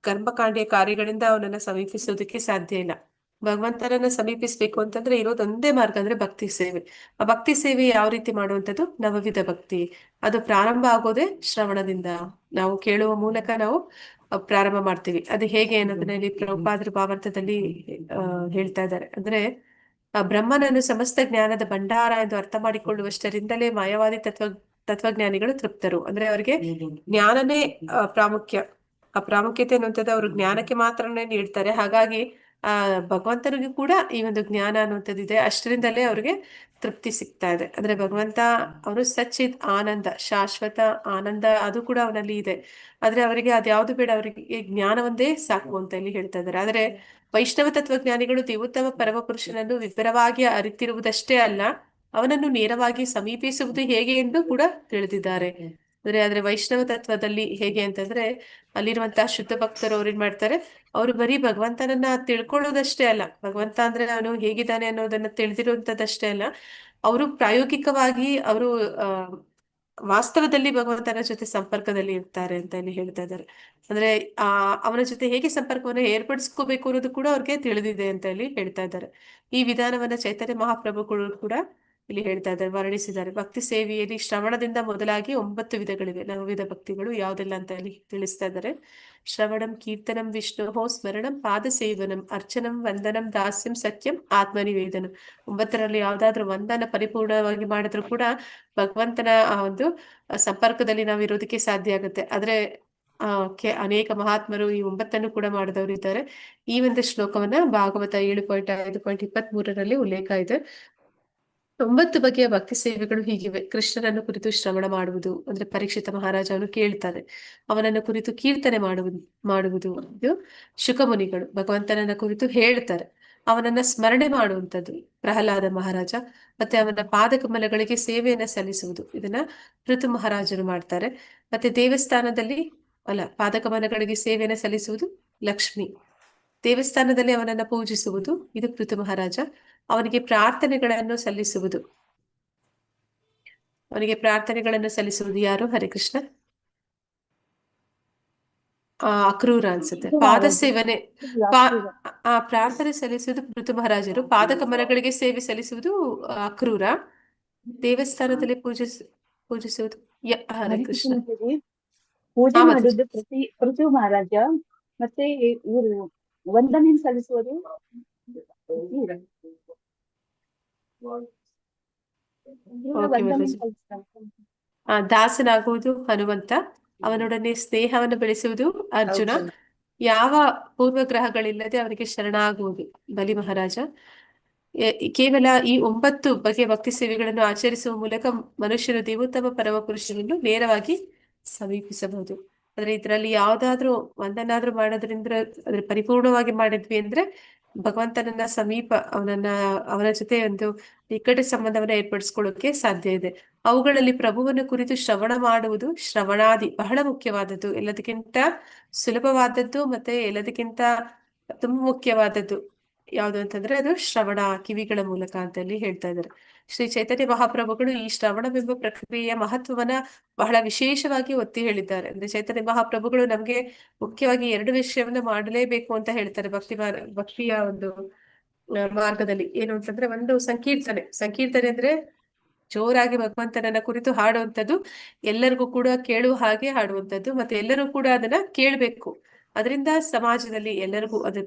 ಕರ್ಮಕಾಂಡಿಯ ಕಾರ್ಯಗಳಿಂದ ಅವನನ್ನ ಸಮೀಪಿಸೋದಕ್ಕೆ ಸಾಧ್ಯ ಇಲ್ಲ. ಭಗವಂತನನ್ನ ಸಮೀಪಿಸ್ಬೇಕು ಅಂತಂದ್ರೆ ಇರೋದೊಂದೇ ಮಾರ್ಗ, ಅಂದ್ರೆ ಭಕ್ತಿ ಸೇವೆ. ಆ ಭಕ್ತಿ ಸೇವೆ ಯಾವ ರೀತಿ ಮಾಡುವಂಥದ್ದು? ನವವಿಧ ಭಕ್ತಿ. ಅದು ಪ್ರಾರಂಭ ಆಗೋದೇ ಶ್ರವಣದಿಂದ. ನಾವು ಕೇಳುವ ಮೂಲಕ ನಾವು ಪ್ರಾರಂಭ ಮಾಡ್ತೀವಿ. ಅದು ಹೇಗೆ ಅನ್ನೋದನ್ನ ಇಲ್ಲಿ ಪ್ರಭುಪಾದರ ಭಾವಾರ್ಥದಲ್ಲಿ ಹೇಳ್ತಾ ಇದ್ದಾರೆ. ಅಂದ್ರೆ ಬ್ರಹ್ಮನನ್ನು ಸಮಸ್ತ ಜ್ಞಾನದ ಭಂಡಾರ ಎಂದು ಅರ್ಥ ಮಾಡಿಕೊಳ್ಳುವಷ್ಟರಿಂದಲೇ ಮಾಯಾವಾದಿ ತತ್ವಜ್ಞಾನಿಗಳು ತೃಪ್ತರು. ಅಂದ್ರೆ ಅವರಿಗೆ ಜ್ಞಾನನೇ ಪ್ರಾಮುಖ್ಯ. ಆ ಪ್ರಾಮುಖ್ಯತೆ ಅನ್ನುವಂಥದ್ದು ಅವರು ಜ್ಞಾನಕ್ಕೆ ಮಾತ್ರನೇ ನೀಡ್ತಾರೆ. ಹಾಗಾಗಿ ಭಗವಂತನಿಗೂ ಕೂಡ ಈ ಒಂದು ಜ್ಞಾನ ಅನ್ನುವಂಥದ್ದಿದೆ, ಅಷ್ಟರಿಂದಲೇ ಅವ್ರಿಗೆ ತೃಪ್ತಿ ಸಿಗ್ತಾ ಇದೆ. ಅಂದ್ರೆ ಭಗವಂತ ಅವರು ಸಚ್ಚಿತ್ ಆನಂದ, ಶಾಶ್ವತ ಆನಂದ, ಅದು ಕೂಡ ಅವನಲ್ಲಿ ಇದೆ. ಆದ್ರೆ ಅವರಿಗೆ ಅದ್ಯಾವುದು ಬೇಡ, ಅವರಿಗೆ ಜ್ಞಾನ ಒಂದೇ ಸಾಕು ಅಂತ ಇಲ್ಲಿ ಹೇಳ್ತಾ ಇದ್ದಾರೆ. ಆದ್ರೆ ವೈಷ್ಣವ ತತ್ವಜ್ಞಾನಿಗಳು ದೇವೋತ್ತಮ ಪರಮಪುರುಷನನ್ನು ವಿವರವಾಗಿ ಅರಿತಿರುವುದಷ್ಟೇ ಅಲ್ಲ, ಅವನನ್ನು ನೇರವಾಗಿ ಸಮೀಪಿಸುವುದು ಹೇಗೆ ಎಂದು ಕೂಡ ತಿಳಿದಿದ್ದಾರೆ. ಆದ್ರೆ ವೈಷ್ಣವ ತತ್ವದಲ್ಲಿ ಹೇಗೆ ಅಂತಂದ್ರೆ, ಅಲ್ಲಿರುವಂತಹ ಶುದ್ಧ ಭಕ್ತರು ಅವ್ರು ಏನ್ ಮಾಡ್ತಾರೆ, ಅವರು ಬರೀ ಭಗವಂತನನ್ನ ತಿಳ್ಕೊಳ್ಳೋದಷ್ಟೇ ಅಲ್ಲ, ಭಗವಂತ ಅಂದ್ರೆ ಅವನು ಹೇಗಿದ್ದಾನೆ ಅನ್ನೋದನ್ನ ತಿಳಿದಿರುವಂತದಷ್ಟೇ ಅಲ್ಲ, ಅವರು ಪ್ರಾಯೋಗಿಕವಾಗಿ ಅವರು ವಾಸ್ತವದಲ್ಲಿ ಭಗವಂತನ ಜೊತೆ ಸಂಪರ್ಕದಲ್ಲಿ ಇರ್ತಾರೆ ಅಂತ ಇಲ್ಲಿ ಹೇಳ್ತಾ ಇದ್ದಾರೆ. ಅಂದ್ರೆ ಅವನ ಜೊತೆ ಹೇಗೆ ಸಂಪರ್ಕವನ್ನು ಏರ್ಪಡಿಸ್ಕೋಬೇಕು ಅನ್ನೋದು ಕೂಡ ಅವ್ರಿಗೆ ತಿಳಿದಿದೆ ಅಂತ ಇಲ್ಲಿ ಹೇಳ್ತಾ ಇದ್ದಾರೆ. ಈ ವಿಧಾನವನ್ನ ಚೈತನ್ಯ ಮಹಾಪ್ರಭುಗಳು ಕೂಡ ಇಲ್ಲಿ ಹೇಳ್ತಾ ಇದ್ದಾರೆ, ವರ್ಣಿಸಿದ್ದಾರೆ. ಭಕ್ತಿ ಸೇವೆಯಲ್ಲಿ ಶ್ರವಣದಿಂದ ಮೊದಲಾಗಿ 9 ವಿಧಗಳಿವೆ. ನವವಿಧ ಭಕ್ತಿಗಳು ಯಾವುದೆಲ್ಲ ಅಂತ ಇಲ್ಲಿ ತಿಳಿಸ್ತಾ ಇದ್ದಾರೆ. ಶ್ರವಣಂ, ಕೀರ್ತನಂ, ವಿಷ್ಣು ಸ್ಮರಣಂ, ಪಾದ ಸೇವನಂ, ಅರ್ಚನಂ, ವಂದನಂ, ದಾಸ್ಯಂ, ಸತ್ಯಂ, ಆತ್ಮನಿವೇದನಂ. 9ರಲ್ಲಿ ಯಾವ್ದಾದ್ರು ಒಂದನ್ನ ಪರಿಪೂರ್ಣವಾಗಿ ಮಾಡಿದ್ರು ಕೂಡ ಭಗವಂತನ ಆ ಒಂದು ಸಂಪರ್ಕದಲ್ಲಿ ನಾವು ಇರೋದಕ್ಕೆ ಸಾಧ್ಯ ಆಗುತ್ತೆ. ಆದ್ರೆ ಅನೇಕ ಮಹಾತ್ಮರು ಈ 9ನ್ನು ಕೂಡ ಮಾಡಿದವರು ಇದ್ದಾರೆ. ಈ ಒಂದು ಶ್ಲೋಕವನ್ನ ಭಾಗವತ 7.5.23ರಲ್ಲಿ ಉಲ್ಲೇಖ ಇದೆ. 9 ಬಗೆಯ ಭಕ್ತಿ ಸೇವೆಗಳು ಹೀಗಿವೆ. ಕೃಷ್ಣನನ್ನು ಕುರಿತು ಶ್ರವಣ ಮಾಡುವುದು, ಅಂದ್ರೆ ಪರೀಕ್ಷಿತ ಮಹಾರಾಜನು ಕೇಳ್ತಾನೆ. ಅವನನ್ನು ಕುರಿತು ಕೀರ್ತನೆ ಮಾಡುವುದು ಇದು ಶುಕಮುನಿಗಳು ಭಗವಂತನನ್ನ ಕುರಿತು ಹೇಳ್ತಾರೆ. ಅವನನ್ನ ಸ್ಮರಣೆ ಮಾಡುವಂಥದ್ದು ಪ್ರಹ್ಲಾದ ಮಹಾರಾಜ. ಮತ್ತೆ ಅವನ ಪಾದಕಮಲಗಳಿಗೆ ಸೇವೆಯನ್ನ ಸಲ್ಲಿಸುವುದು, ಇದನ್ನ ಋತು ಮಹಾರಾಜರು ಮಾಡ್ತಾರೆ. ಮತ್ತೆ ದೇವಸ್ಥಾನದಲ್ಲಿ ಪಾದಕಮಲಗಳಿಗೆ ಸೇವೆಯನ್ನ ಸಲ್ಲಿಸುವುದು ಲಕ್ಷ್ಮಿ. ದೇವಸ್ಥಾನದಲ್ಲಿ ಅವನನ್ನ ಪೂಜಿಸುವುದು ಇದು ಪೃಥು ಮಹಾರಾಜ. ಅವನಿಗೆ ಪ್ರಾರ್ಥನೆಗಳನ್ನು ಸಲ್ಲಿಸುವುದು ಯಾರು? ಹರೇ ಕೃಷ್ಣ, ಅಕ್ರೂರ ಅನ್ಸುತ್ತೆ. ಪಾದ ಸೇವನೆ ಪ್ರಾರ್ಥನೆ ಸಲ್ಲಿಸುವುದು ಪೃಥು ಮಹಾರಾಜರು. ಪಾದಕಮಲಗಳಿಗೆ ಸೇವೆ ಸಲ್ಲಿಸುವುದು ಅಕ್ರೂರ. ದೇವಸ್ಥಾನದಲ್ಲಿ ಪೂಜಿಸುವುದು ಹರೇ ಕೃಷ್ಣ. ಪೂಜೆ ಮಾಡುದು ಪೃಥು ಮಹಾರಾಜ. ಮತ್ತೆ ಇವರು ವಂದನೆ ಸಲ್ಲಿಸುವುದು ದಾಸನಾಗುವುದು ಹನುಮಂತ. ಅವನೊಡನೆ ಸ್ನೇಹವನ್ನು ಬೆಳೆಸುವುದು ಅರ್ಜುನ. ಯಾವ ಪೂರ್ವಗ್ರಹಗಳಿಲ್ಲದೆ ಅವನಿಗೆ ಶರಣಾಗುವುದು ಬಲಿ ಮಹಾರಾಜ. ಕೇವಲ ಈ 9 ಬಗೆಯ ಭಕ್ತಿ ಸೇವೆಗಳನ್ನು ಆಚರಿಸುವ ಮೂಲಕ ಮನುಷ್ಯನು ದೇವೋತ್ತಮ ಪರಮ ಪುರುಷನನ್ನು ನೇರವಾಗಿ ಸಮೀಪಿಸಬಹುದು. ಆದ್ರೆ ಇದರಲ್ಲಿ ಯಾವ್ದಾದ್ರು ಒಂದನ್ನಾದ್ರೂ ಮಾಡೋದ್ರಿಂದ ಅದ್ರ ಪರಿಪೂರ್ಣವಾಗಿ ಮಾಡಿದ್ವಿ ಅಂದ್ರೆ ಭಗವಂತನನ್ನ ಸಮೀಪ ಅವನ ಜೊತೆ ಒಂದು ನಿಕಟ ಸಂಬಂಧವನ್ನ ಏರ್ಪಡಿಸ್ಕೊಳ್ಳೋಕೆ ಸಾಧ್ಯ ಇದೆ. ಅವುಗಳಲ್ಲಿ ಪ್ರಭುವನ್ನು ಕುರಿತು ಶ್ರವಣ ಮಾಡುವುದು ಶ್ರವಣಾದಿ ಬಹಳ ಮುಖ್ಯವಾದದ್ದು, ಎಲ್ಲದಕ್ಕಿಂತ ಸುಲಭವಾದದ್ದು ಮತ್ತೆ ಎಲ್ಲದಕ್ಕಿಂತ ತುಂಬಾ ಮುಖ್ಯವಾದದ್ದು ಯಾವುದು ಅಂತಂದ್ರೆ ಅದು ಶ್ರವಣ, ಕಿವಿಗಳ ಮೂಲಕ ಅಂತ ಹೇಳಿ ಹೇಳ್ತಾ ಇದ್ದಾರೆ. ಶ್ರೀ ಚೈತನ್ಯ ಮಹಾಪ್ರಭುಗಳು ಈ ಶ್ರವಣವೆಂಬ ಪ್ರಕ್ರಿಯೆಯ ಮಹತ್ವವನ್ನ ಬಹಳ ವಿಶೇಷವಾಗಿ ಒತ್ತಿ ಹೇಳಿದ್ದಾರೆ. ಅಂದ್ರೆ ಚೈತನ್ಯ ಮಹಾಪ್ರಭುಗಳು ನಮ್ಗೆ ಮುಖ್ಯವಾಗಿ 2 ವಿಷಯವನ್ನ ಮಾಡಲೇಬೇಕು ಅಂತ ಹೇಳ್ತಾರೆ ಭಕ್ತಿಯ ಒಂದು ಮಾರ್ಗದಲ್ಲಿ. ಏನು ಅಂತಂದ್ರೆ ಒಂದು ಸಂಕೀರ್ತನೆ ಅಂದ್ರೆ ಜೋರಾಗಿ ಭಗವಂತನನ್ನ ಕುರಿತು ಹಾಡುವಂಥದ್ದು, ಎಲ್ಲರಿಗೂ ಕೂಡ ಕೇಳುವ ಹಾಗೆ ಹಾಡುವಂಥದ್ದು, ಮತ್ತೆ ಎಲ್ಲರೂ ಕೂಡ ಅದನ್ನ ಕೇಳ್ಬೇಕು. ಅದರಿಂದ ಸಮಾಜದಲ್ಲಿ ಎಲ್ಲರಿಗೂ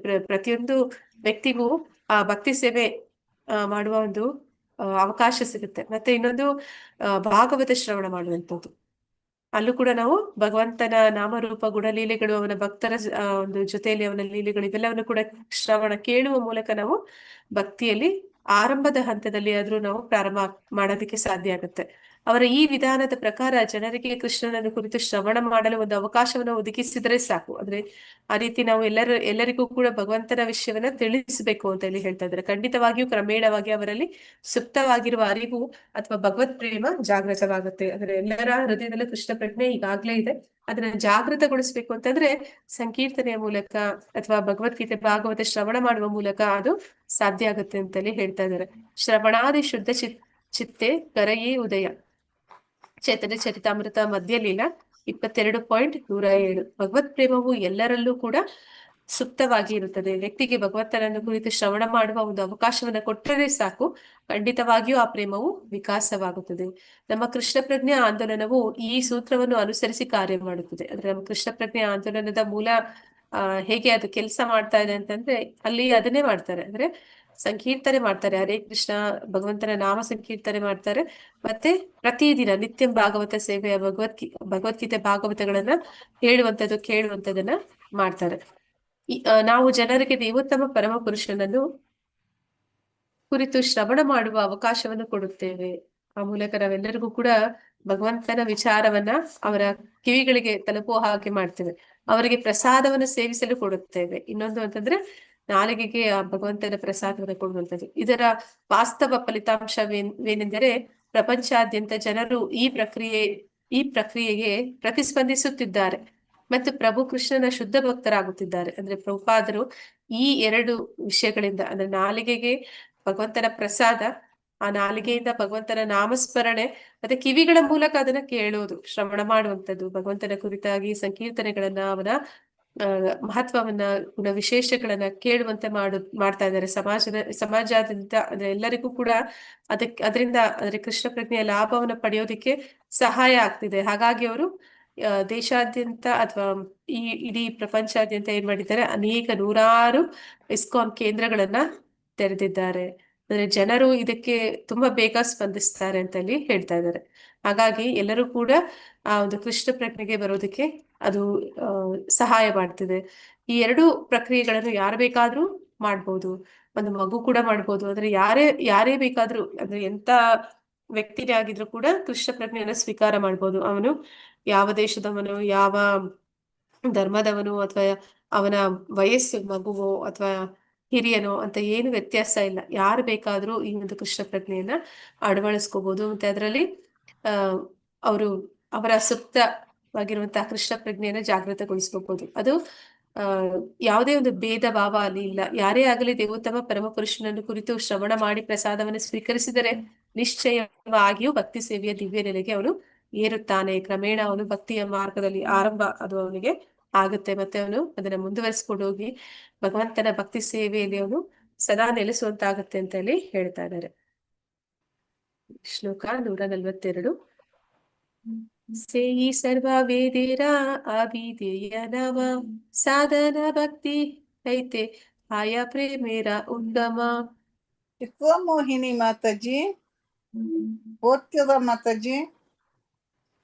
ಪ್ರತಿಯೊಂದು ವ್ಯಕ್ತಿಗೂ ಆ ಭಕ್ತಿ ಸೇವೆ ಮಾಡುವ ಒಂದು ಅವಕಾಶ ಸಿಗುತ್ತೆ. ಮತ್ತೆ ಇನ್ನೊಂದು ಭಾಗವತ ಶ್ರವಣ ಮಾಡುವಂಥದ್ದು. ಅಲ್ಲೂ ಕೂಡ ನಾವು ಭಗವಂತನ ನಾಮರೂಪ ಗುಣಲೀಲೆಗಳು, ಅವನ ಭಕ್ತರ ಒಂದು ಜೊತೆಯಲ್ಲಿ ಅವನ ಲೀಲೆಗಳು ಇವೆಲ್ಲವನ್ನು ಕೂಡ ಕೇಳುವ ಮೂಲಕ ನಾವು ಭಕ್ತಿಯಲ್ಲಿ ಆರಂಭದ ಹಂತದಲ್ಲಿ ಆದ್ರೂ ನಾವು ಪ್ರಾರಂಭ ಮಾಡೋದಕ್ಕೆ ಸಾಧ್ಯ ಆಗುತ್ತೆ. ಅವರ ಈ ವಿಧಾನದ ಪ್ರಕಾರ ಜನರಿಗೆ ಕೃಷ್ಣನನ್ನು ಕುರಿತು ಶ್ರವಣ ಮಾಡಲು ಒಂದು ಅವಕಾಶವನ್ನು ಒದಗಿಸಿದ್ರೆ ಸಾಕು. ಅಂದ್ರೆ ಆ ರೀತಿ ನಾವು ಎಲ್ಲರಿಗೂ ಕೂಡ ಭಗವಂತನ ವಿಷಯವನ್ನ ತಿಳಿಸಬೇಕು ಅಂತ ಹೇಳಿ ಹೇಳ್ತಾ ಇದ್ದಾರೆ. ಖಂಡಿತವಾಗಿಯೂ ಕ್ರಮೇಣವಾಗಿ ಅವರಲ್ಲಿ ಸುಪ್ತವಾಗಿರುವ ಅರಿವು ಅಥವಾ ಭಗವತ್ ಪ್ರೇಮ ಜಾಗೃತವಾಗುತ್ತೆ. ಅಂದ್ರೆ ಎಲ್ಲರ ಹೃದಯದಲ್ಲೂ ಕೃಷ್ಣ ಪ್ರಜ್ಞೆ ಈಗಾಗ್ಲೇ ಇದೆ. ಅದನ್ನ ಜಾಗೃತಗೊಳಿಸ್ಬೇಕು ಅಂತಂದ್ರೆ ಸಂಕೀರ್ತನೆಯ ಮೂಲಕ ಅಥವಾ ಭಗವದ್ಗೀತೆ ಭಾಗವತ ಶ್ರವಣ ಮಾಡುವ ಮೂಲಕ ಅದು ಸಾಧ್ಯ ಆಗುತ್ತೆ ಅಂತಲೇ ಹೇಳ್ತಾ ಇದ್ದಾರೆ. ಶ್ರವಣಾದಿ ಶುದ್ಧ ಚಿತ್ತೆ ಕರೆಯೇ ಉದಯ. ಚೈತನ್ಯ ಚರಿತಾಮೃತ ಮಧ್ಯಲೀಲ 22.107. ಭಗವತ್ ಪ್ರೇಮವು ಎಲ್ಲರಲ್ಲೂ ಕೂಡ ಸುಪ್ತವಾಗಿ ಇರುತ್ತದೆ. ವ್ಯಕ್ತಿಗೆ ಭಗವಂತನನ್ನು ಕುರಿತು ಶ್ರವಣ ಮಾಡುವ ಒಂದು ಅವಕಾಶವನ್ನ ಕೊಟ್ಟರೆ ಸಾಕು, ಖಂಡಿತವಾಗಿಯೂ ಆ ಪ್ರೇಮವು ವಿಕಾಸವಾಗುತ್ತದೆ. ನಮ್ಮ ಕೃಷ್ಣ ಪ್ರಜ್ಞೆ ಆಂದೋಲನವು ಈ ಸೂತ್ರವನ್ನು ಅನುಸರಿಸಿ ಕಾರ್ಯ ಮಾಡುತ್ತದೆ. ಅಂದ್ರೆ ನಮ್ಮ ಕೃಷ್ಣ ಪ್ರಜ್ಞೆ ಆಂದೋಲನದ ಮೂಲ ಹೇಗೆ ಅದು ಕೆಲಸ ಮಾಡ್ತಾ ಇದೆ ಅಂತಂದ್ರೆ ಅಲ್ಲಿ ಅದನ್ನೇ ಮಾಡ್ತಾರೆ. ಅಂದ್ರೆ ಸಂಕೀರ್ತನೆ ಮಾಡ್ತಾರೆ, ಹರೇ ಕೃಷ್ಣ ಭಗವಂತನ ನಾಮ ಸಂಕೀರ್ತನೆ ಮಾಡ್ತಾರೆ. ಮತ್ತೆ ಪ್ರತಿದಿನ ನಿತ್ಯ ಭಾಗವತ ಸೇವೆಯ ಭಗವದ್ಗೀತೆ ಭಾಗವತಗಳನ್ನ ಹೇಳುವಂಥದ್ದು ಕೇಳುವಂಥದ್ದನ್ನ ಮಾಡ್ತಾರೆ. ನಾವು ಜನರಿಗೆ ದೇವೋತ್ತಮ ಪರಮ ಪುರುಷನನ್ನು ಕುರಿತು ಶ್ರವಣ ಮಾಡುವ ಅವಕಾಶವನ್ನು ಕೊಡುತ್ತೇವೆ. ಆ ಮೂಲಕ ನಾವೆಲ್ಲರಿಗೂ ಕೂಡ ಭಗವಂತನ ವಿಚಾರವನ್ನ ಅವರ ಕಿವಿಗಳಿಗೆ ತಲುಪುವ ಹಾಗೆ ಮಾಡ್ತೇವೆ. ಅವರಿಗೆ ಪ್ರಸಾದವನ್ನು ಸೇವಿಸಲು ಕೊಡುತ್ತೇವೆ. ಇನ್ನೊಂದು ಅಂತಂದ್ರೆ ನಾಲಿಗೆಗೆ ಆ ಭಗವಂತನ ಪ್ರಸಾದವನ್ನು ಕೊಡುವಂಥದ್ದು. ಇದರ ವಾಸ್ತವ ಫಲಿತಾಂಶವೇನೆಂದರೆ ಪ್ರಪಂಚಾದ್ಯಂತ ಜನರು ಈ ಪ್ರಕ್ರಿಯೆಗೆ ಪ್ರತಿಸ್ಪಂದಿಸುತ್ತಿದ್ದಾರೆ ಮತ್ತು ಪ್ರಭು ಕೃಷ್ಣನ ಶುದ್ಧ ಭಕ್ತರಾಗುತ್ತಿದ್ದಾರೆ. ಅಂದ್ರೆ ಪ್ರಭುಪಾದರು ಈ 2 ವಿಷಯಗಳಿಂದ, ಅಂದ್ರೆ ನಾಲಿಗೆಗೆ ಭಗವಂತನ ಪ್ರಸಾದ, ಆ ನಾಲಿಗೆಯಿಂದ ಭಗವಂತನ ನಾಮಸ್ಮರಣೆ ಮತ್ತೆ ಕಿವಿಗಳ ಮೂಲಕ ಅದನ್ನ ಕೇಳೋದು, ಶ್ರವಣ ಮಾಡುವಂಥದ್ದು, ಭಗವಂತನ ಕುರಿತಾಗಿ ಸಂಕೀರ್ತನೆಗಳನ್ನ, ಅವನ ಮಹತ್ವವನ್ನ, ಗುಣ ವಿಶೇಷಗಳನ್ನ ಕೇಳುವಂತೆ ಮಾಡ್ತಾ ಇದ್ದಾರೆ. ಸಮಾಜಾದ್ಯಂತ ಅಂದ್ರೆ ಎಲ್ಲರಿಗೂ ಕೂಡ ಅದರಿಂದ ಅಂದ್ರೆ ಕೃಷ್ಣ ಪ್ರಜ್ಞೆಯ ಲಾಭವನ್ನ ಪಡೆಯೋದಿಕ್ಕೆ ಸಹಾಯ ಆಗ್ತಿದೆ. ಹಾಗಾಗಿ ಅವರು ದೇಶಾದ್ಯಂತ ಅಥವಾ ಈ ಇಡೀ ಪ್ರಪಂಚಾದ್ಯಂತ ಏನ್ ಮಾಡಿದ್ದಾರೆ, ಅನೇಕ ನೂರಾರು ಇಸ್ಕಾನ್ ಕೇಂದ್ರಗಳನ್ನ ತೆರೆದಿದ್ದಾರೆ. ಅಂದ್ರೆ ಜನರು ಇದಕ್ಕೆ ತುಂಬಾ ಬೇಗ ಸ್ಪಂದಿಸ್ತಾರೆ ಅಂತ ಹೇಳಿ ಹೇಳ್ತಾ ಇದ್ದಾರೆ. ಹಾಗಾಗಿ ಎಲ್ಲರೂ ಕೂಡ ಆ ಒಂದು ಕೃಷ್ಣ ಪ್ರಜ್ಞೆಗೆ ಬರೋದಕ್ಕೆ ಅದು ಸಹಾಯ ಮಾಡ್ತಿದೆ. ಈ ಎರಡು ಪ್ರಕ್ರಿಯೆಗಳನ್ನು ಯಾರು ಬೇಕಾದ್ರೂ ಮಾಡ್ಬೋದು, ಒಂದು ಮಗು ಕೂಡ ಮಾಡ್ಬೋದು. ಅಂದ್ರೆ ಯಾರೇ ಬೇಕಾದ್ರೂ, ಅಂದ್ರೆ ಎಂತ ವ್ಯಕ್ತಿನೇ ಆಗಿದ್ರು ಕೂಡ ಕೃಷ್ಣ ಪ್ರಜ್ಞೆಯನ್ನು ಸ್ವೀಕಾರ ಮಾಡ್ಬೋದು. ಅವನು ಯಾವ ದೇಶದವನು, ಯಾವ ಧರ್ಮದವನು, ಅಥವಾ ಅವನ ವಯಸ್ಸು, ಮಗುವೋ ಅಥವಾ ಹಿರಿಯನೋ ಅಂತ ಏನು ವ್ಯತ್ಯಾಸ ಇಲ್ಲ. ಯಾರು ಬೇಕಾದ್ರೂ ಈ ಒಂದು ಕೃಷ್ಣ ಪ್ರಜ್ಞೆಯನ್ನ ಅಳವಡಿಸ್ಕೋಬಹುದು. ಮತ್ತೆ ಅದರಲ್ಲಿ ಅವರು ಅವರ ಸುಪ್ತವಾಗಿರುವಂತಹ ಕೃಷ್ಣ ಪ್ರಜ್ಞೆಯನ್ನ ಜಾಗೃತಗೊಳಿಸ್ಕೋಬಹುದು. ಅದು ಯಾವುದೇ ಒಂದು ಭೇದ ಭಾವ ಅಲ್ಲಿ ಇಲ್ಲ. ಯಾರೇ ಆಗಲಿ ದೇವೋತ್ತಮ ಪರಮ ಪುರುಷನನ್ನು ಕುರಿತು ಶ್ರವಣ ಮಾಡಿ ಪ್ರಸಾದವನ್ನು ಸ್ವೀಕರಿಸಿದರೆ ನಿಶ್ಚಯವಾಗಿಯೂ ಭಕ್ತಿ ಸೇವೆಯ ದಿವ್ಯ ನೆಲೆಗೆ ಅವನು ಏರುತ್ತಾನೆ. ಕ್ರಮೇಣ ಅವನು ಭಕ್ತಿಯ ಮಾರ್ಗದಲ್ಲಿ ಆರಂಭ ಅದು ಅವನಿಗೆ ಆಗುತ್ತೆ. ಮತ್ತೆ ಅವನು ಅದನ್ನ ಮುಂದುವರಿಸ್ಕೊಂಡು ಹೋಗಿ ಭಗವಂತನ ಭಕ್ತಿ ಸೇವೆಯಲ್ಲಿ ಅವನು ಸದಾ ನೆಲೆಸುವಂತಾಗುತ್ತೆ ಅಂತ ಹೇಳಿ ಹೇಳ್ತಾ ಇದ್ದಾರೆ. ಶ್ಲೋಕ 142. ಸೇಯಿ ಸರ್ವ ವೇದೇರ ಅಭಿಧೇಯ ನವ ಸಾಧನ ಭಕ್ತಿ ಐತೆ ಆಯ ಪ್ರೇಮೇರ ಉದ್ದಮ. ಚಿತ್ರಮೋಹಿನಿ ಮಾತಾಜಿ ಓದ್ತಿದ ಮಾತಾಜಿ,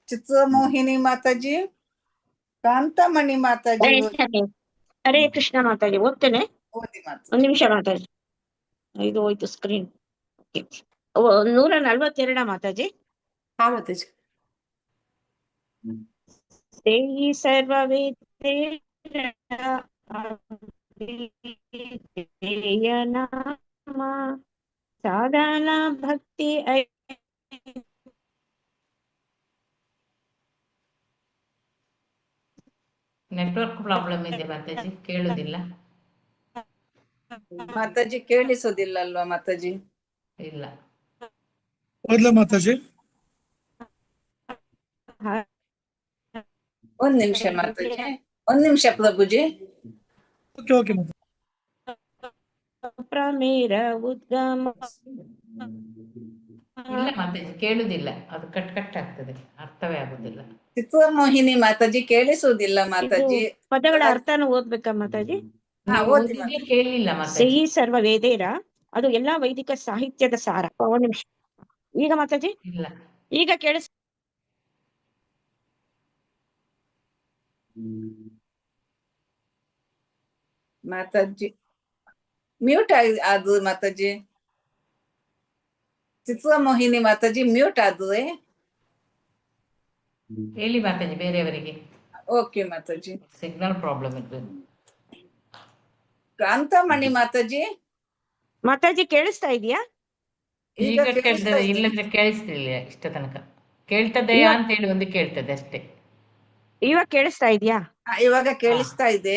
ಚಿತ್ರಮೋಹಿನಿ ಮಾತಾಜಿ, ಕಾಂತಮಣಿ ಮಾತಾಜಿ ಹರೇ ಕೃಷ್ಣ ಮಾತಾಜಿ ಓದ್ತೇನೆ. ಓದಿ ಮಾತಾಜಿ. ಒಂದ್ ನಿಮಿಷ ಮಾತಾಜಿ, ಇದು ಹೋಯ್ತು ಸ್ಕ್ರೀನ್. 142 ಮಾತಾಜಿ. ಹಾ ಮಾತಾಜಿ. ಸೇಯಿ ಸರ್ವವೇದೇಯ ನಾಮ ಸಾಧನ ಭಕ್ತಿ ನೆಟ್ವರ್ಕ್ ಪ್ರಾಬ್ಲಮ್ ಇದೆ ಮಾತಾಜಿ, ಕೇಳುದಿಲ್ಲ. ಮಾತಾಜಿ ಕೇಳಿಸೋದಿಲ್ಲ ಅಲ್ವಾ ಮಾತಾಜಿ? ಇಲ್ಲ. ಓದ್ಲಾ ಮಾತಾಜಿ? ಒಂದ್ ನಿಮಿಷ ಮಾತಾಜಿ, ಒಂದ್ ನಿಮಿಷ ಪ್ರಭುಜಿ. ಓಕೆ ಓಕೆ ಮಾತಾಜಿ. ಪ್ರಮೇರ ಉದ್ಗಮ. ಇಲ್ಲ ಮಾತಾಜಿ, ಕೇಳುದಿಲ್ಲ. ಅದು ಕಟ್ ಆಗ್ತದೆ, ಅರ್ಥವೇ ಆಗುದಿಲ್ಲ. ಚಿತ್ರಮೋಹಿನಿ ಮಾತಾಜಿ ಕೇಳಿಸುವುದಿಲ್ಲ ಮಾತಾಜಿ. ಪದಗಳ ಅರ್ಥನ ಓದ್ಬೇಕಾ ಮಾತಾಜಿ? ಕೇಳಿಲ್ಲ ಮಾತಾಜಿ. ಸೇಯಿ ಸರ್ವ ವೇದೇರ, ಅದು ಎಲ್ಲಾ ವೈದಿಕ ಸಾಹಿತ್ಯದ ಸಾರ. ಒಂದ್ ನಿಮಿಷ. ಈಗ ಮಾತಾಜಿ? ಇಲ್ಲ. ಈಗ ಕೇಳಿಸ್ ಮಾತಾಜಿ ಮ್ಯೂಟ್ ಆದ್ರು ಮಾತಾಜಿ. ಚಿತ್ರಮೋಹಿನಿ ಮಾತಾಜಿ ಮ್ಯೂಟ್ ಆದ್ರೆ ಹೇಳಿ ಮಾತಾಜಿ ಬೇರೆಯವರಿಗೆ. ಓಕೆ ಮಾತಾಜಿ. ಸಿಗ್ನಲ್ ಪ್ರಾಬ್ಲಮ್ ಇರ್ತದೆ. ಕಾಂತಮಣಿ ಮಾತಾಜಿ. ಮಾತಾಜಿ ಕೇಳಿಸ್ತಾ ಇದೆಯಾ? ಈಗ ಕೇಳ್ತದೆ, ಇಲ್ಲಂದ್ರೆ ಕೇಳಿಸ್ತಿಲ್ಲ. ಇಷ್ಟ ತನಕ ಕೇಳ್ತದೆಯಾ ಅಂತ ಹೇಳಿ ಒಂದು ಕೇಳ್ತದೆ ಅಷ್ಟೇ. ಇವಾಗ ಕೇಳಿಸ್ತಾ ಇದೆಯಾ? ಇವಾಗ ಕೇಳಿಸ್ತಾ ಇದೆ.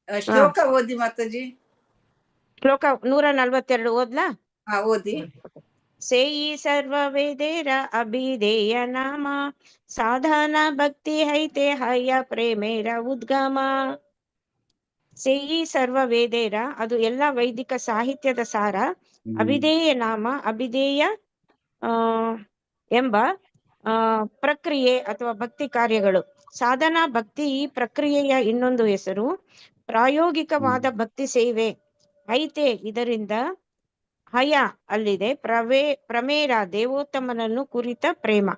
ಶ್ಲೋಕ ಓದಿ ಮಾತಾಜಿ. ಶ್ಲೋಕ 142 ಓದ್ಲಾ? ಓದಿ. ಸೇಯಿ ಸರ್ವ ವೇದೇರ ಅಭಿಧೇಯ ನಾಮ ಸಾಧನ ಭಕ್ತಿ ಹೈತೆ ಹಯ್ಯ ಪ್ರೇಮೇರ ಉದ್ಗಮ. ಸೇಯಿ ಸರ್ವ ವೇದೇರ, ಅದು ಎಲ್ಲ ವೈದಿಕ ಸಾಹಿತ್ಯದ ಸಾರ. ಅಭಿಧೇಯ ನಾಮ, ಅಭಿಧೇಯ ಎಂಬ ಪ್ರಕ್ರಿಯೆ ಅಥವಾ ಭಕ್ತಿ ಕಾರ್ಯಗಳು. ಸಾಧನಾ ಭಕ್ತಿ, ಈ ಪ್ರಕ್ರಿಯೆಯ ಇನ್ನೊಂದು ಹೆಸರು. ಪ್ರಾಯೋಗಿಕವಾದ ಭಕ್ತಿ ಸೇವೆ ಐತೆ, ಇದರಿಂದ ಹಯ ಅಲ್ಲಿದೆ. ಪ್ರಮೇರ, ದೇವೋತ್ತಮನನ್ನು ಕುರಿತ ಪ್ರೇಮ.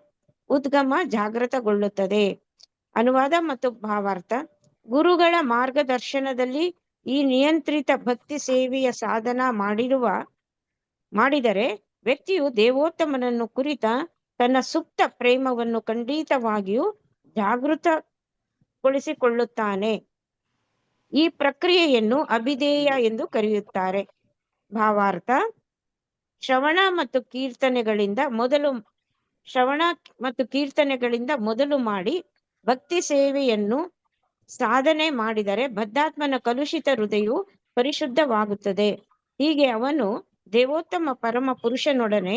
ಉದ್ಗಮ, ಜಾಗೃತಗೊಳ್ಳುತ್ತದೆ. ಅನುವಾದ ಮತ್ತು ಭಾವಾರ್ಥ. ಗುರುಗಳ ಮಾರ್ಗದರ್ಶನದಲ್ಲಿ ಈ ನಿಯಂತ್ರಿತ ಭಕ್ತಿ ಸೇವೆಯ ಸಾಧನ ಮಾಡಿದರೆ ವ್ಯಕ್ತಿಯು ದೇವೋತ್ತಮನನ್ನು ಕುರಿತ ತನ್ನ ಸುಪ್ತ ಪ್ರೇಮವನ್ನು ಖಂಡಿತವಾಗಿಯೂ ಜಾಗೃತಗೊಳಿಸಿಕೊಳ್ಳುತ್ತಾನೆ. ಈ ಪ್ರಕ್ರಿಯೆಯನ್ನು ಅಭಿಧೇಯ ಎಂದು ಕರೆಯುತ್ತಾರೆ. ಭಾವಾರ್ಥ. ಶ್ರವಣ ಮತ್ತು ಕೀರ್ತನೆಗಳಿಂದ ಮೊದಲು ಮಾಡಿ ಭಕ್ತಿ ಸೇವೆಯನ್ನು ಸಾಧನೆ ಮಾಡಿದರೆ ಬದ್ಧಾತ್ಮನ ಕಲುಷಿತ ಹೃದಯವು ಪರಿಶುದ್ಧವಾಗುತ್ತದೆ. ಹೀಗೆ ಅವನು ದೇವೋತ್ತಮ ಪರಮ ಪುರುಷನೊಡನೆ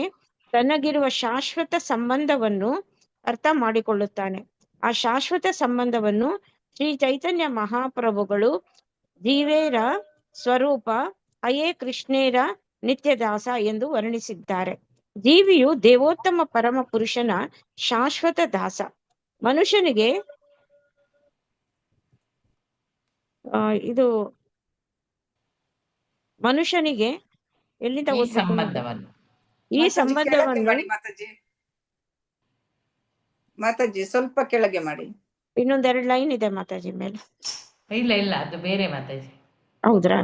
ತನಗಿರುವ ಶಾಶ್ವತ ಸಂಬಂಧವನ್ನು ಅರ್ಥ ಮಾಡಿಕೊಳ್ಳುತ್ತಾನೆ. ಆ ಶಾಶ್ವತ ಸಂಬಂಧವನ್ನು ಶ್ರೀ ಚೈತನ್ಯ ಮಹಾಪ್ರಭುಗಳು ಜೀವೇರ ಸ್ವರೂಪ ಅಯೇ ಕೃಷ್ಣೇರ ನಿತ್ಯದಾಸ ಎಂದು ವರ್ಣಿಸಿದ್ದಾರೆ. ಜೀವಿಯು ದೇವೋತ್ತಮ ಪರಮ ಪುರುಷನ ಶಾಶ್ವತ ದಾಸ. ಮನುಷ್ಯನಿಗೆ ಮನುಷ್ಯನಿಗೆ ಎಲ್ಲಿಂದ ಈ ಓದ್ಬೇಕು ನೋಡಿ? ಸಂಬಂಧವನ್ನು ಈ ಮಾತಾಜಿ, ಕೆಳಗೆ ಸಂಬಂಧವನ್ನು ಮಾಡಿ ಮಾತಾಜಿ. ಮಾತಾಜಿ ಸ್ವಲ್ಪ ಕೆಳಗೆ ಮಾಡಿ. ಇನ್ನೊಂದೆರಡು ಲೈನ್ ಇದೆ ಮಾತಾಜಿ ಮೇಲೆ. ಇಲ್ಲ ಅದು ಬೇರೆ ಮಾತಾಜಿ. ಹೌದ್ರಾ?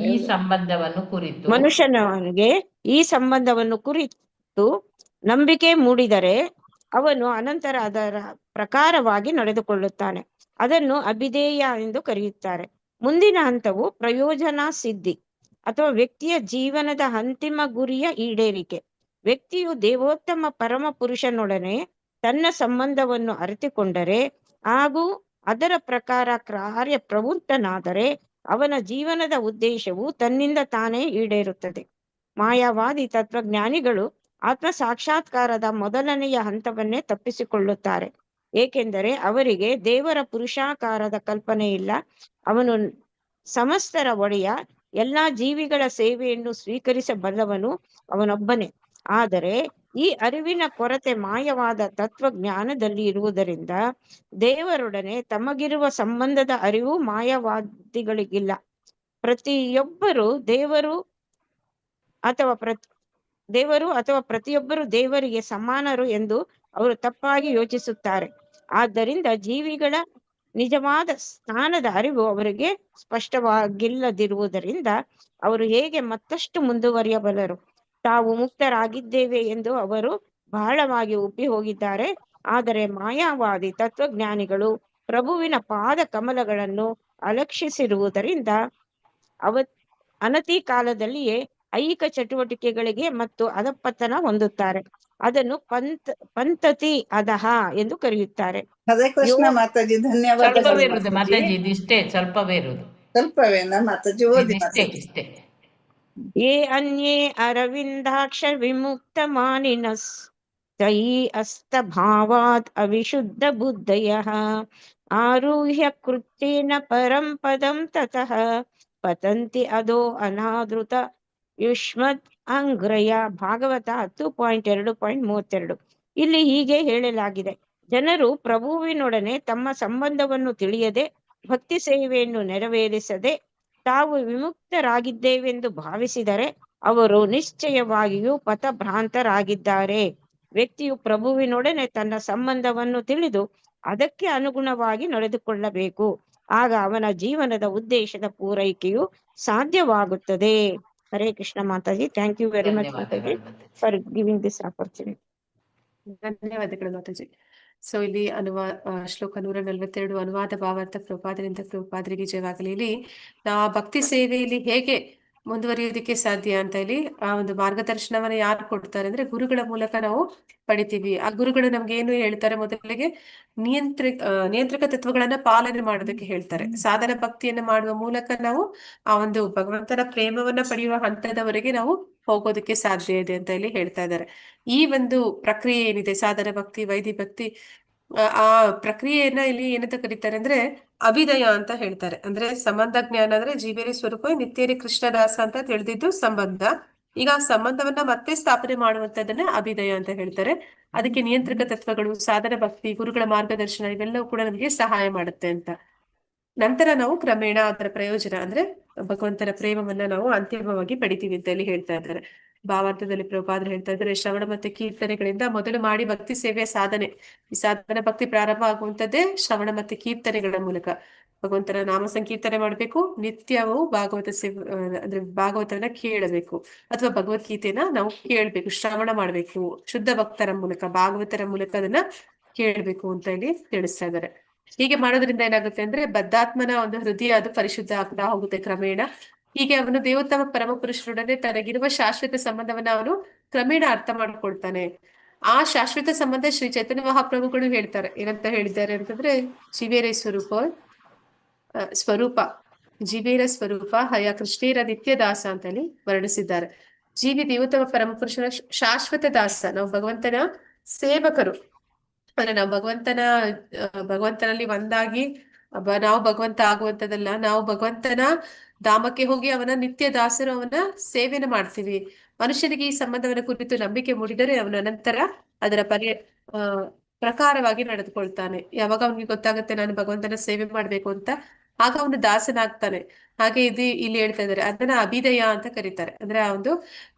ಈ ಸಂಬಂಧವನ್ನು ಕುರಿತು ಮನುಷ್ಯನಿಗೆ ಈ ಸಂಬಂಧವನ್ನು ಕುರಿತು ನಂಬಿಕೆ ಮೂಡಿದರೆ ಅವನು ಅನಂತರ ಅದರ ಪ್ರಕಾರವಾಗಿ ನಡೆದುಕೊಳ್ಳುತ್ತಾನೆ. ಅದನ್ನು ಅಭಿಧೇಯ ಎಂದು ಕರೆಯುತ್ತಾರೆ. ಮುಂದಿನ ಹಂತವು ಪ್ರಯೋಜನ ಸಿದ್ಧಿ ಅಥವಾ ವ್ಯಕ್ತಿಯ ಜೀವನದ ಅಂತಿಮ ಗುರಿಯ ಈಡೇರಿಕೆ. ವ್ಯಕ್ತಿಯು ದೇವೋತ್ತಮ ಪರಮ ಪುರುಷನೊಡನೆ ತನ್ನ ಸಂಬಂಧವನ್ನು ಅರಿತುಕೊಂಡರೆ ಹಾಗೂ ಅದರ ಪ್ರಕಾರ ಕಾರ್ಯ ಪ್ರವೃತ್ತನಾದರೆ ಅವನ ಜೀವನದ ಉದ್ದೇಶವು ತನ್ನಿಂದ ತಾನೇ ಈಡೇರುತ್ತದೆ. ಮಾಯಾವಾದಿ ತತ್ವಜ್ಞಾನಿಗಳು ಆತ್ಮ ಸಾಕ್ಷಾತ್ಕಾರದ ಮೊದಲನೆಯ ಹಂತವನ್ನೇ ತಪ್ಪಿಸಿಕೊಳ್ಳುತ್ತಾರೆ, ಏಕೆಂದರೆ ಅವರಿಗೆ ದೇವರ ಪುರುಷಾಕಾರದ ಕಲ್ಪನೆ ಇಲ್ಲ. ಅವನು ಸಮಸ್ತರ ಒಡೆಯ, ಎಲ್ಲಾ ಜೀವಿಗಳ ಸೇವೆಯನ್ನು ಸ್ವೀಕರಿಸಬಲ್ಲವನು ಅವನೊಬ್ಬನೇ. ಆದರೆ ಈ ಅರಿವಿನ ಕೊರತೆ ಮಾಯವಾದ ತತ್ವಜ್ಞಾನದಲ್ಲಿ ಇರುವುದರಿಂದ ದೇವರೊಡನೆ ತಮಗಿರುವ ಸಂಬಂಧದ ಅರಿವು ಮಾಯವಾದಿಗಳಿಗಿಲ್ಲ. ಪ್ರತಿಯೊಬ್ಬರು ದೇವರು ಅಥವಾ ಪ್ರತಿಯೊಬ್ಬರು ದೇವರಿಗೆ ಸಮಾನರು ಎಂದು ಅವರು ತಪ್ಪಾಗಿ ಯೋಚಿಸುತ್ತಾರೆ. ಆದ್ದರಿಂದ ಜೀವಿಗಳ ನಿಜವಾದ ಸ್ಥಾನದ ಅರಿವು ಅವರಿಗೆ ಸ್ಪಷ್ಟವಾಗಿಲ್ಲದಿರುವುದರಿಂದ ಅವರು ಹೇಗೆ ಮತ್ತಷ್ಟು ಮುಂದುವರಿಯಬಲ್ಲರು? ತಾವು ಮುಕ್ತರಾಗಿದ್ದೇವೆ ಎಂದು ಅವರು ಬಹಳವಾಗಿ ಉಬ್ಬಿ ಹೋಗಿದ್ದಾರೆ. ಆದರೆ ಮಾಯಾವಾದಿ ತತ್ವಜ್ಞಾನಿಗಳು ಪ್ರಭುವಿನ ಪಾದ ಕಮಲಗಳನ್ನು ಅಲಕ್ಷಿಸಿರುವುದರಿಂದ ಅನತಿ ಕಾಲದಲ್ಲಿಯೇ ಐಹಿಕ ಚಟುವಟಿಕೆಗಳಿಗೆ ಮತ್ತು ಅಧಪತನ ಹೊಂದುತ್ತಾರೆ. ಅದನ್ನು ಪಂತತಿ ಅಧಃ ಎಂದು ಕರೆಯುತ್ತಾರೆ. ಹರೇ ಕೃಷ್ಣ ಮಾತಾಜಿ, ಧನ್ಯವಾದಗಳು ಸ್ವಲ್ಪವೇ ಇರುವುದು ಮಾತಾಜಿ. ಮಾತಾಜಿ, ಇದಿಷ್ಟೇ, ಸ್ವಲ್ಪವೇ ಇರುವುದು. ಸ್ವಲ್ಪವೇನಾ ಮಾತಾಜಿ? ಓದಿ ಇದಿಷ್ಟೇ ಮಾತಾಜಿ. ಇಷ್ಟೇ. ಯೇ ಅನ್ಯೇ ಅರವಿಂದಾಕ್ಷ ವಿಮುಕ್ತ ಮಾನಿನಸ್ ತಯಿ ಅಸ್ತ ಭಾವಾತ್ ಅವಿಶುದ್ಧ ಬುದ್ಧಯಃ ಆರುಹ್ಯ ಕೃತ್ಯೇನ ಪರಂ ಪದಂ ತತಃ ಪತಂತಿ ಅದೋ ಅನಾದೃತ ಯುಷ್ಮತ್ ಅಂಗ್ರಯ. ಭಾಗವತ 10.2.32. ಇಲ್ಲಿ ಹೀಗೆ ಹೇಳಲಾಗಿದೆ: ಜನರು ಪ್ರಭುವಿನೊಡನೆ ತಮ್ಮ ಸಂಬಂಧವನ್ನು ತಿಳಿಯದೆ ಭಕ್ತಿ ಸೇವೆಯನ್ನು ನೆರವೇರಿಸದೆ ತಾವು ವಿಮುಕ್ತರಾಗಿದ್ದೇವೆಂದು ಭಾವಿಸಿದರೆ ಅವರು ನಿಶ್ಚಯವಾಗಿಯೂ ಪಥಭ್ರಾಂತರಾಗಿದ್ದಾರೆ. ವ್ಯಕ್ತಿಯು ಪ್ರಭುವಿನೊಡನೆ ತನ್ನ ಸಂಬಂಧವನ್ನು ತಿಳಿದು ಅದಕ್ಕೆ ಅನುಗುಣವಾಗಿ ನಡೆದುಕೊಳ್ಳಬೇಕು. ಆಗ ಅವನ ಜೀವನದ ಉದ್ದೇಶದ ಪೂರೈಕೆಯು ಸಾಧ್ಯವಾಗುತ್ತದೆ. ಹರೇ ಕೃಷ್ಣ ಮಾತಾಜಿ. ಥ್ಯಾಂಕ್ ಯು ವೆರಿ ಮಚ್ ಮಾತಾಜಿ ಧನ್ಯವಾದಗಳು ಮಾತಾಜಿ. For giving this opportunity. ಧನ್ಯವಾದಗಳು ಮಾತಾಜಿ. ಸೊ ಇಲ್ಲಿ ಶ್ಲೋಕ 142 ಅನುವಾದ ಭಾವಾರ್ಥ ಪ್ರಭುಪಾದರಿಂದ ಪ್ರಭುಪಾದರಿಗೆ ಜಯವಾಗಲಿ. ಇಲ್ಲಿ ನಾವು ಭಕ್ತಿ ಸೇವೆಯಲ್ಲಿ ಹೇಗೆ ಮುಂದುವರಿಯೋದಕ್ಕೆ ಸಾಧ್ಯ ಅಂತ ಇಲ್ಲಿ ಆ ಒಂದು ಮಾರ್ಗದರ್ಶನವನ್ನ ಯಾರು ಕೊಡ್ತಾರೆ ಅಂದ್ರೆ ಗುರುಗಳ ಮೂಲಕ ನಾವು ಪಡಿತೀವಿ. ಆ ಗುರುಗಳು ನಮ್ಗೆ ಏನು ಹೇಳ್ತಾರೆ? ಮೊದಲಿಗೆ ನಿಯಂತ್ರಕ ತತ್ವಗಳನ್ನ ಪಾಲನೆ ಮಾಡೋದಕ್ಕೆ ಹೇಳ್ತಾರೆ. ಸಾಧನ ಭಕ್ತಿಯನ್ನ ಮಾಡುವ ಮೂಲಕ ನಾವು ಆ ಒಂದು ಭಗವಂತನ ಪ್ರೇಮವನ್ನ ಪಡೆಯುವ ಹಂತದವರೆಗೆ ನಾವು ಹೋಗೋದಕ್ಕೆ ಸಾಧ್ಯ ಇದೆ ಅಂತ ಇಲ್ಲಿ ಹೇಳ್ತಾ ಇದ್ದಾರೆ. ಈ ಒಂದು ಪ್ರಕ್ರಿಯೆ ಏನಿದೆ, ಸಾಧನ ಭಕ್ತಿ, ವೈದಿ ಭಕ್ತಿ, ಆ ಪ್ರಕ್ರಿಯೆಯನ್ನ ಇಲ್ಲಿ ಏನಂತ ಕರೀತಾರೆ ಅಂದ್ರೆ ಅಭಿದಯ ಅಂತ ಹೇಳ್ತಾರೆ. ಅಂದ್ರೆ ಸಂಬಂಧ ಜ್ಞಾನ ಅಂದ್ರೆ ಜೀವೇರಿ ಸ್ವರೂಪ ನಿತ್ಯರಿ ಕೃಷ್ಣದಾಸ ಅಂತ ತಿಳಿದಿದ್ದು ಸಂಬಂಧ. ಈಗ ಆ ಸಂಬಂಧವನ್ನ ಮತ್ತೆ ಸ್ಥಾಪನೆ ಮಾಡುವಂತದನ್ನ ಅಭಿದಯ ಅಂತ ಹೇಳ್ತಾರೆ. ಅದಕ್ಕೆ ನಿಯಂತ್ರಕ ತತ್ವಗಳು, ಸಾಧನ ಭಕ್ತಿ, ಗುರುಗಳ ಮಾರ್ಗದರ್ಶನ ಇವೆಲ್ಲವೂ ಕೂಡ ನಮಗೆ ಸಹಾಯ ಮಾಡುತ್ತೆ ಅಂತ. ನಂತರ ನಾವು ಕ್ರಮೇಣ ಅದರ ಪ್ರಯೋಜನ ಅಂದ್ರೆ ಭಗವಂತನ ಪ್ರೇಮವನ್ನ ನಾವು ಅಂತಿಮವಾಗಿ ಪಡಿತೀವಿ ಅಂತ ಇಲ್ಲಿ ಹೇಳ್ತಾ ಇದ್ದಾರೆ. ಭಾವಾರ್ಥದಲ್ಲಿ ಪ್ರಭುಪಾದರು ಹೇಳ್ತಾ ಇದ್ದಾರೆ, ಶ್ರವಣ ಮತ್ತೆ ಕೀರ್ತನೆಗಳಿಂದ ಮೊದಲು ಮಾಡಿ ಭಕ್ತಿ ಸೇವೆಯ ಸಾಧನೆ. ಈ ಸಾಧನ ಭಕ್ತಿ ಪ್ರಾರಂಭ ಆಗುವಂತದ್ದೇ ಶ್ರವಣ ಮತ್ತೆ ಕೀರ್ತನೆಗಳ ಮೂಲಕ. ಭಗವಂತನ ನಾಮ ಸಂಕೀರ್ತನೆ ಮಾಡ್ಬೇಕು, ನಿತ್ಯವೂ ಭಾಗವತ ಸೇವೆ ಅಂದ್ರೆ ಭಾಗವತನ ಕೇಳಬೇಕು ಅಥವಾ ಭಗವದ್ಗೀತೆಯನ್ನ ನಾವು ಕೇಳ್ಬೇಕು, ಶ್ರವಣ ಮಾಡ್ಬೇಕು. ಶುದ್ಧ ಭಕ್ತರ ಮೂಲಕ, ಭಾಗವತರ ಮೂಲಕ ಅದನ್ನ ಕೇಳ್ಬೇಕು ಅಂತ ಇಲ್ಲಿ ತಿಳಿಸ್ತಾ ಇದ್ದಾರೆ. ಹೀಗೆ ಮಾಡೋದ್ರಿಂದ ಏನಾಗುತ್ತೆ ಅಂದ್ರೆ ಬದ್ಧಾತ್ಮನ ಒಂದು ಹೃದಯ ಅದು ಪರಿಶುದ್ಧ ಆಗ್ತಾ ಹೋಗುತ್ತೆ ಕ್ರಮೇಣ. ಹೀಗೆ ಅವನು ದೇವೋತ್ತಮ ಪರಮ ಪುರುಷರೊಡನೆ ತನಗಿರುವ ಶಾಶ್ವತ ಸಂಬಂಧವನ್ನ ಅವನು ಕ್ರಮೇಣ ಅರ್ಥ ಮಾಡ್ಕೊಳ್ತಾನೆ. ಆ ಶಾಶ್ವತ ಸಂಬಂಧ ಶ್ರೀ ಚೈತನ್ಯ ಮಹಾಪ್ರಭುಗಳು ಹೇಳ್ತಾರೆ. ಏನಂತ ಹೇಳಿದ್ದಾರೆ ಅಂತಂದ್ರೆ ಜೀವೇರ ಸ್ವರೂಪ ಜೀವೇರ ಸ್ವರೂಪ ಹಯ ಕೃಷ್ಣೇರ ನಿತ್ಯದಾಸ ಅಂತ ಹೇಳಿ ವರ್ಣಿಸಿದ್ದಾರೆ. ಜೀವಿ ದೇವೋತ್ತಮ ಪರಮಪುರುಷನ ಶಾಶ್ವತ ದಾಸ, ನಾವು ಭಗವಂತನ ಸೇವಕರು. ಅಂದ್ರೆ ನಾವು ಭಗವಂತನಲ್ಲಿ ಒಂದಾಗಿ ನಾವು ಭಗವಂತ ಆಗುವಂತದಲ್ಲ, ನಾವು ಭಗವಂತನ ಧಾಮಕ್ಕೆ ಹೋಗಿ ಅವನ ನಿತ್ಯ ದಾಸರು, ಅವನ ಸೇವೆನ ಮಾಡ್ತೀವಿ. ಮನುಷ್ಯನಿಗೆ ಈ ಸಂಬಂಧವನ್ನ ಕುರಿತು ನಂಬಿಕೆ ಮೂಡಿದರೆ ಅವನ ನಂತರ ಅದರ ಪ್ರಕಾರವಾಗಿ ನಡೆದುಕೊಳ್ತಾನೆ. ಯಾವಾಗ ಅವನಿಗೆ ಗೊತ್ತಾಗುತ್ತೆ ನಾನು ಭಗವಂತನ ಸೇವೆ ಮಾಡ್ಬೇಕು ಅಂತ, ಆಗ ಅವನು ದಾಸನಾಗ್ತಾನೆ. ಹಾಗೆ ಇಲ್ಲಿ ಹೇಳ್ತಾ ಇದ್ದಾರೆ, ಅದನ್ನ ಅಭಿದಯ ಅಂತ ಕರೀತಾರೆ. ಅಂದ್ರೆ ಆ ಒಂದು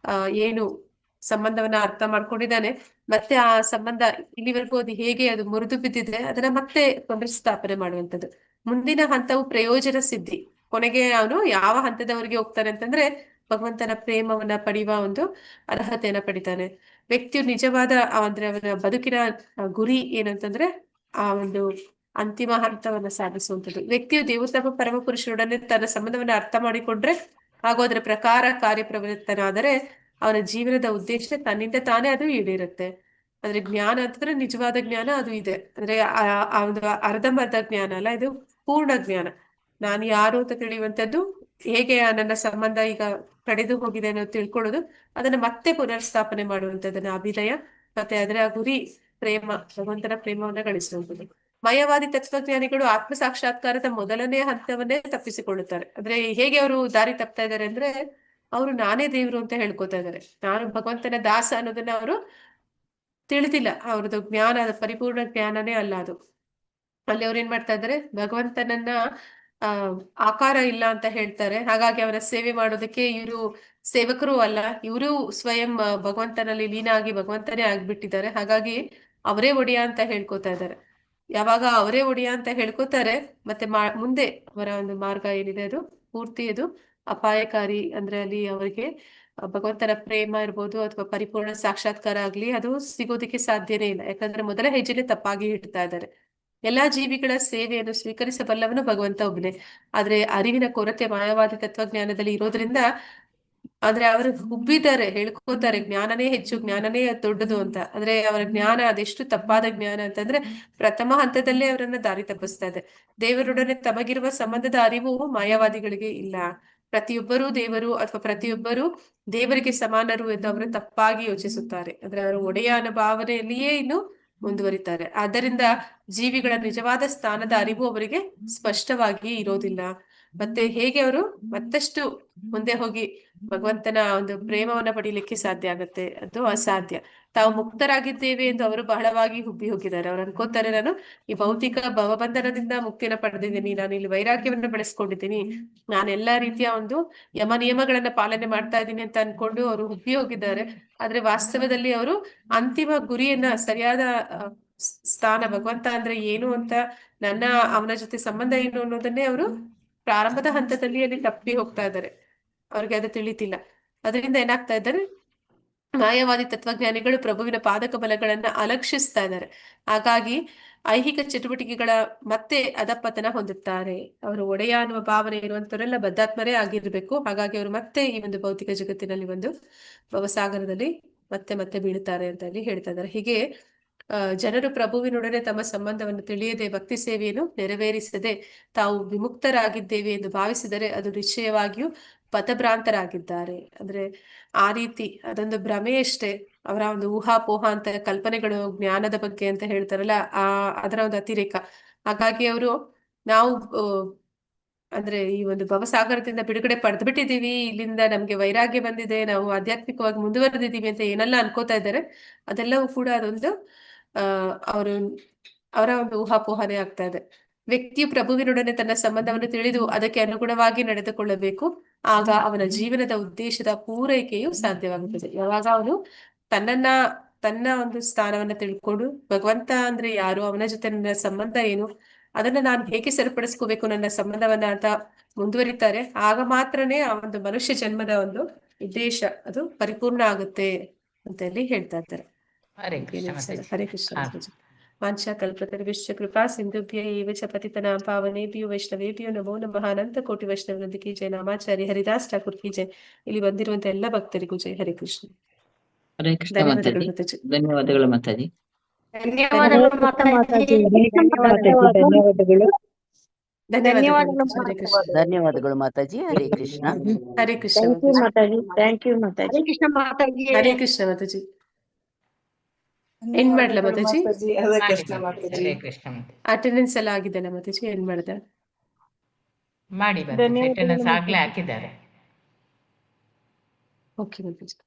ಏನು ಸಂಬಂಧವನ್ನ ಅರ್ಥ ಮಾಡ್ಕೊಂಡಿದ್ದಾನೆ, ಮತ್ತೆ ಆ ಸಂಬಂಧ ಇಲ್ಲಿವರೆಗೂ ಅದು ಹೇಗೆ ಅದು ಮುರಿದು ಬಿದ್ದಿದೆ ಅದನ್ನ ಮತ್ತೆ ಪುನರ್ಸ್ಥಾಪನೆ ಮಾಡುವಂಥದ್ದು. ಮುಂದಿನ ಹಂತವು ಪ್ರಯೋಜನ ಸಿದ್ಧಿ. ಕೊನೆಗೆ ಅವನು ಯಾವ ಹಂತದವರೆಗೆ ಹೋಗ್ತಾನೆ ಅಂತಂದ್ರೆ ಭಗವಂತನ ಪ್ರೇಮವನ್ನ ಪಡೆಯುವ ಒಂದು ಅರ್ಹತೆಯನ್ನ ಪಡಿತಾನೆ. ವ್ಯಕ್ತಿಯು ನಿಜವಾದ ಅಂದ್ರೆ ಅವನ ಬದುಕಿನ ಗುರಿ ಏನಂತಂದ್ರೆ ಆ ಒಂದು ಅಂತಿಮ ಹಂತವನ್ನ ಸಾಧಿಸುವಂಥದ್ದು. ವ್ಯಕ್ತಿಯು ದೇವೋತ್ತಮ ಪರಮಪುರುಷರೊಡನೆ ತನ್ನ ಸಂಬಂಧವನ್ನ ಅರ್ಥ ಮಾಡಿಕೊಂಡ್ರೆ ಹಾಗೂ ಅದರ ಪ್ರಕಾರ ಕಾರ್ಯಪ್ರವೃತ್ತನಾದರೆ ಅವನ ಜೀವನದ ಉದ್ದೇಶ ತನ್ನಿಂದ ತಾನೇ ಅದು ಈಡೇರುತ್ತೆ. ಅಂದ್ರೆ ಜ್ಞಾನ ಅಂತಂದ್ರೆ ನಿಜವಾದ ಜ್ಞಾನ ಅದು ಇದೆ. ಅಂದ್ರೆ ಆ ಒಂದು ಅರ್ಧಂಬರ್ಧ ಜ್ಞಾನ ಅಲ್ಲ, ಇದು ಪೂರ್ಣ ಜ್ಞಾನ. ನಾನು ಯಾರು ಅಂತ ತಿಳಿಯುವಂಥದ್ದು, ಹೇಗೆ ನನ್ನ ಸಂಬಂಧ ಈಗ ಕಡಿದು ಹೋಗಿದೆ ಅನ್ನೋದು ತಿಳ್ಕೊಳ್ಳೋದು, ಅದನ್ನ ಮತ್ತೆ ಪುನರ್ಸ್ಥಾಪನೆ ಮಾಡುವಂಥದ್ದನ್ನ ಅಭಿದಯ. ಮತ್ತೆ ಅದರ ಗುರಿ ಪ್ರೇಮ, ಭಗವಂತನ ಪ್ರೇಮವನ್ನ ಗಳಿಸುವಂಥದ್ದು. ಮಯವಾದಿ ತತ್ವಜ್ಞಾನಿಗಳು ಆತ್ಮ ಸಾಕ್ಷಾತ್ಕಾರದ ಮೊದಲನೇ ಹಂತವನ್ನೇ ತಪ್ಪಿಸಿಕೊಳ್ಳುತ್ತಾರೆ. ಅಂದ್ರೆ ಹೇಗೆ ಅವರು ದಾರಿ ತಪ್ತಾ ಇದ್ದಾರೆ ಅಂದ್ರೆ, ಅವರು ನಾನೇ ದೇವ್ರು ಅಂತ ಹೇಳ್ಕೊತಾ ಇದ್ದಾರೆ. ನಾನು ಭಗವಂತನ ದಾಸ ಅನ್ನೋದನ್ನ ಅವರು ತಿಳಿದಿಲ್ಲ. ಅವ್ರದ್ದು ಜ್ಞಾನ, ಅದು ಪರಿಪೂರ್ಣ ಜ್ಞಾನನೇ ಅಲ್ಲ ಅದು. ಅಲ್ಲಿ ಅವ್ರು ಏನ್ ಮಾಡ್ತಾ ಇದ್ದಾರೆ, ಭಗವಂತನನ್ನ ಆಕಾರ ಇಲ್ಲ ಅಂತ ಹೇಳ್ತಾರೆ. ಹಾಗಾಗಿ ಅವರ ಸೇವೆ ಮಾಡೋದಕ್ಕೆ ಇವರು ಸೇವಕರು ಅಲ್ಲ, ಇವರು ಸ್ವಯಂ ಭಗವಂತನಲ್ಲಿ ಲೀನ ಆಗಿ ಭಗವಂತನೇ ಆಗ್ಬಿಟ್ಟಿದ್ದಾರೆ. ಹಾಗಾಗಿ ಅವರೇ ಒಡೆಯ ಅಂತ ಹೇಳ್ಕೊತಾ ಇದ್ದಾರೆ. ಯಾವಾಗ ಅವರೇ ಒಡೆಯ ಅಂತ ಹೇಳ್ಕೊತಾರೆ, ಮತ್ತೆ ಮುಂದೆ ಅವರ ಒಂದು ಮಾರ್ಗ ಏನಿದೆ ಅದು ಪೂರ್ತಿ ಅದು ಅಪಾಯಕಾರಿ. ಅಂದ್ರೆ ಅಲ್ಲಿ ಅವರಿಗೆ ಭಗವಂತನ ಪ್ರೇಮ ಇರ್ಬೋದು ಅಥವಾ ಪರಿಪೂರ್ಣ ಸಾಕ್ಷಾತ್ಕಾರ ಆಗ್ಲಿ ಅದು ಸಿಗೋದಕ್ಕೆ ಸಾಧ್ಯನೇ ಇಲ್ಲ. ಯಾಕಂದ್ರೆ ಮೊದಲ ಹೆಜ್ಜೆನೆ ತಪ್ಪಾಗಿ ಇಡ್ತಾ ಇದ್ದಾರೆ. ಎಲ್ಲಾ ಜೀವಿಗಳ ಸೇವೆಯನ್ನು ಸ್ವೀಕರಿಸಬಲ್ಲವನು ಭಗವಂತ ಒಬ್ಬನೇ. ಆದ್ರೆ ಅರಿವಿನ ಕೊರತೆ ಮಾಯವಾದಿ ತತ್ವಜ್ಞಾನದಲ್ಲಿ ಇರೋದ್ರಿಂದ ಅಂದ್ರೆ ಅವರು ಉಬ್ಬಿದ್ದಾರೆ, ಹೇಳ್ಕೋತಾರೆ ಜ್ಞಾನನೇ ಹೆಚ್ಚು, ಜ್ಞಾನನೇ ದೊಡ್ಡದು ಅಂತ. ಅಂದ್ರೆ ಅವರ ಜ್ಞಾನ ಅದೆಷ್ಟು ತಪ್ಪಾದ ಜ್ಞಾನ ಅಂತಂದ್ರೆ ಪ್ರಥಮ ಹಂತದಲ್ಲೇ ಅವರನ್ನ ದಾರಿ ತಪ್ಪಿಸ್ತಾ ಇದೆ. ದೇವರೊಡನೆ ತಮಗಿರುವ ಸಂಬಂಧದ ಅರಿವು ಮಾಯಾವಾದಿಗಳಿಗೆ ಇಲ್ಲ. ಪ್ರತಿಯೊಬ್ಬರೂ ದೇವರು ಅಥವಾ ಪ್ರತಿಯೊಬ್ಬರು ದೇವರಿಗೆ ಸಮಾನರು ಎಂದು ಅವರು ತಪ್ಪಾಗಿ ಯೋಚಿಸುತ್ತಾರೆ. ಅಂದ್ರೆ ಅವರು ಒಡೆಯ ಅನ್ನೋ ಭಾವನೆಯಲ್ಲಿಯೇ ಇನ್ನು ಮುಂದುವರಿತಾರೆ. ಆದ್ದರಿಂದ ಜೀವಿಗಳ ನಿಜವಾದ ಸ್ಥಾನದ ಅರಿವು ಅವರಿಗೆ ಸ್ಪಷ್ಟವಾಗಿ ಇರೋದಿಲ್ಲ. ಮತ್ತೆ ಹೇಗೆ ಅವರು ಮತ್ತಷ್ಟು ಮುಂದೆ ಹೋಗಿ ಭಗವಂತನ ಒಂದು ಪ್ರೇಮವನ್ನ ಪಡೀಲಿಕ್ಕೆ ಸಾಧ್ಯ ಆಗತ್ತೆ? ಅದು ಅಸಾಧ್ಯ. ತಾವು ಮುಕ್ತರಾಗಿದ್ದೇವೆ ಎಂದು ಅವರು ಬಹಳವಾಗಿ ಹುಬ್ಬಿ ಹೋಗಿದ್ದಾರೆ. ಅವ್ರು ಅನ್ಕೋತಾರೆ, ನಾನು ಈ ಭೌತಿಕ ಭವಬಂಧನದಿಂದ ಮುಕ್ತಿಯನ್ನ ಪಡೆದಿದ್ದೀನಿ, ನಾನು ಇಲ್ಲಿ ವೈರಾಗ್ಯವನ್ನ ಬೆಳೆಸ್ಕೊಂಡಿದ್ದೀನಿ, ನಾನು ಎಲ್ಲಾ ರೀತಿಯ ಒಂದು ಯಮ ನಿಯಮಗಳನ್ನ ಪಾಲನೆ ಮಾಡ್ತಾ ಇದ್ದೀನಿ ಅಂತ ಅನ್ಕೊಂಡು ಅವರು ಹುಬ್ಬಿ ಹೋಗಿದ್ದಾರೆ. ಆದ್ರೆ ವಾಸ್ತವದಲ್ಲಿ ಅವರು ಅಂತಿಮ ಗುರಿಯನ್ನ, ಸರಿಯಾದ ಸ್ಥಾನ ಭಗವಂತ ಅಂದ್ರೆ ಏನು ಅಂತ, ಅವನ ಜೊತೆ ಸಂಬಂಧ ಏನು ಅನ್ನೋದನ್ನೇ ಅವರು ಪ್ರಾರಂಭದ ಹಂತದಲ್ಲಿ ಅಲ್ಲಿ ತಪ್ಪಿ ಹೋಗ್ತಾ ಇದ್ದಾರೆ. ಅವ್ರಿಗೆ ಅದು ತಿಳಿತಿಲ್ಲ. ಅದರಿಂದ ಏನಾಗ್ತಾ ಇದ್ದಾರೆ, ಮಾಯವಾದಿ ತತ್ವಜ್ಞಾನಿಗಳು ಪ್ರಭುವಿನ ಪಾದಕ ಬಲಗಳನ್ನ ಅಲಕ್ಷಿಸ್ತಾ ಇದ್ದಾರೆ. ಹಾಗಾಗಿ ಐಹಿಕ ಚಟುವಟಿಕೆಗಳ ಮತ್ತೆ ಅಧಪತನ ಹೊಂದುತ್ತಾರೆ. ಅವರು ಒಡೆಯ ಅನ್ನುವ ಭಾವನೆ ಇರುವಂತವರೆಲ್ಲ ಬದ್ಧಾತ್ಮರೇ ಆಗಿರ್ಬೇಕು. ಹಾಗಾಗಿ ಅವರು ಮತ್ತೆ ಈ ಒಂದು ಭೌತಿಕ ಜಗತ್ತಿನಲ್ಲಿ ಒಂದು ಭವಸಾಗರದಲ್ಲಿ ಮತ್ತೆ ಮತ್ತೆ ಬೀಳುತ್ತಾರೆ ಅಂತ ಅಲ್ಲಿ ಹೇಳ್ತಾ ಇದ್ದಾರೆ. ಹೀಗೆ ಜನರು ಪ್ರಭುವಿನೊಡನೆ ತಮ್ಮ ಸಂಬಂಧವನ್ನು ತಿಳಿಯದೆ ಭಕ್ತಿ ಸೇವೆಯನ್ನು ನೆರವೇರಿಸದೆ ತಾವು ವಿಮುಕ್ತರಾಗಿದ್ದೇವೆ ಎಂದು ಭಾವಿಸಿದರೆ ಅದು ನಿಶ್ಚಯವಾಗಿಯೂ ಪಥಭ್ರಾಂತರಾಗಿದ್ದಾರೆ. ಅಂದ್ರೆ ಆ ರೀತಿ ಅದೊಂದು ಭ್ರಮೆಯಷ್ಟೇ. ಅವರ ಒಂದು ಊಹಾಪೋಹ ಅಂತ ಕಲ್ಪನೆಗಳು ಜ್ಞಾನದ ಬಗ್ಗೆ ಅಂತ ಹೇಳ್ತಾರಲ್ಲ, ಅದರ ಒಂದು ಅತಿರೇಕ. ಹಾಗಾಗಿ ಅವರು ನಾವು ಅಂದ್ರೆ ಈ ಒಂದು ಭವಸಾಗರದಿಂದ ಬಿಡುಗಡೆ ಪಡೆದು ಬಿಟ್ಟಿದೀವಿ, ಇಲ್ಲಿಂದ ನಮ್ಗೆ ವೈರಾಗ್ಯ ಬಂದಿದೆ, ನಾವು ಆಧ್ಯಾತ್ಮಿಕವಾಗಿ ಮುಂದುವರೆದಿದ್ದೀವಿ ಅಂತ ಏನೆಲ್ಲ ಅನ್ಕೋತಾ ಇದ್ದಾರೆ, ಅದೆಲ್ಲವೂ ಕೂಡ ಅದೊಂದು ಅವರ ಒಂದು ಊಹಾಪೋಹನೆ ಆಗ್ತಾ ಇದೆ. ವ್ಯಕ್ತಿಯು ಪ್ರಭುವಿನೊಡನೆ ತನ್ನ ಸಂಬಂಧವನ್ನು ತಿಳಿದು ಅದಕ್ಕೆ ಅನುಗುಣವಾಗಿ ನಡೆದುಕೊಳ್ಳಬೇಕು. ಆಗ ಅವನ ಜೀವನದ ಉದ್ದೇಶದ ಪೂರೈಕೆಯು ಸಾಧ್ಯವಾಗುತ್ತದೆ. ಯಾವಾಗ ಅವನು ತನ್ನ ಒಂದು ಸ್ಥಾನವನ್ನ ತಿಳ್ಕೊಂಡು ಭಗವಂತ ಅಂದ್ರೆ ಯಾರು, ಅವನ ಜೊತೆ ನನ್ನ ಸಂಬಂಧ ಏನು, ಅದನ್ನ ನಾನು ಹೇಗೆ ಸರಿಪಡಿಸ್ಕೋಬೇಕು ನನ್ನ ಸಂಬಂಧವನ್ನ ಅಂತ ಮುಂದುವರಿತಾರೆ. ಆಗ ಮಾತ್ರನೇ ಆ ಒಂದು ಮನುಷ್ಯ ಜನ್ಮದ ಒಂದು ಉದ್ದೇಶ ಅದು ಪರಿಪೂರ್ಣ ಆಗುತ್ತೆ ಅಂತ ಹೇಳಿ ಹೇಳ್ತಾ ಇದ್ದಾರೆ. ಹರೇ ಕೃಷ್ಣ. ಹರೇ ಕೃಷ್ಣ. ವಾಂಛಾ ಕಲ್ಪತರುಶ್ಚ ಕೃಪಾ ಸಿಂಧುಭ್ಯ ಏವ ಚ ಪತಿತನಾಂ ಪಾವನೇಭ್ಯೋ ವೈಷ್ಣವೇಭ್ಯೋ ನಮೋ ನಮಃ. ಅನಂತ ಕೋಟಿ ವೈಷ್ಣವೃಂದ ಕಿ ಜೈ. ನಾಮಾಚಾರ್ಯ ಹರಿದಾಸ್ ಠಾಕೂರ್ ಕಿ ಜೈ. ಇಲ್ಲಿ ಬಂದಿರುವಂತ ಎಲ್ಲ ಭಕ್ತರಿಗೂ ಜೈ. ಹರೇ ಕೃಷ್ಣ. ಹರೇ ಕೃಷ್ಣ ಮಾತಾಜಿ. ಧನ್ಯವಾದಗಳು ಮಾತಾಜಿ. ಧನ್ಯವಾದಗಳು ಮಾತಾಜಿ. ಧನ್ಯವಾದಗಳು. ಧನ್ಯವಾದಗಳು ಧನ್ಯವಾದಗಳು ಮಾತಾಜಿ. ಹರೇ ಕೃಷ್ಣ. ಧನ್ಯವಾದಗಳು ಮಾತಾಜಿ. ಹರೇ ಕೃಷ್ಣ. ಹರೇ ಕೃಷ್ಣ ಥ್ಯಾಂಕ್ ಯು ಮಾತಾಜಿ. ಮಾತಾಜಿ. ಥ್ಯಾಂಕ್ ಯು ಮಾತಾಜಿ. ಹರೇ ಕೃಷ್ಣ ಮಾತಾಜಿ. ಹರೇ ಕೃಷ್ಣ ಮಾತಾಜಿ. ಎಂಡ್ ಮಾಡ್ಲಾ ಮಾತಾಜಿ? ಹರೇ ಮಾಡಿ ಕೃಷ್ಣ ಮಾತಾಜಿ. ಮಾತಾಜಿ. ಹರೇ ಕೃಷ್ಣ ಮಾತಾಜಿ. ಅಟೆಂಡೆನ್ಸ್ ಎಲ್ಲ ಆಗಿದೆಲ್ಲ ಮಾತಾಜಿ? ಎಂಡ್ ಮಾಡ್ದ? ಮಾಡಿ ಮಾತಾಜಿ. ಧನ್ಯವಾದಗಳು ಅಟೆಂಡೆನ್ಸ್ ಆಗ್ಲೇ ಮಾತಾಜಿ. ಹಾಕಿದ್ದಾರೆ. ಓಕೆ ಮಾತಾಜಿ.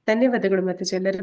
ಧನ್ಯವಾದಗಳು ಮಾತಾಜಿ ಎಲ್ಲರೂ.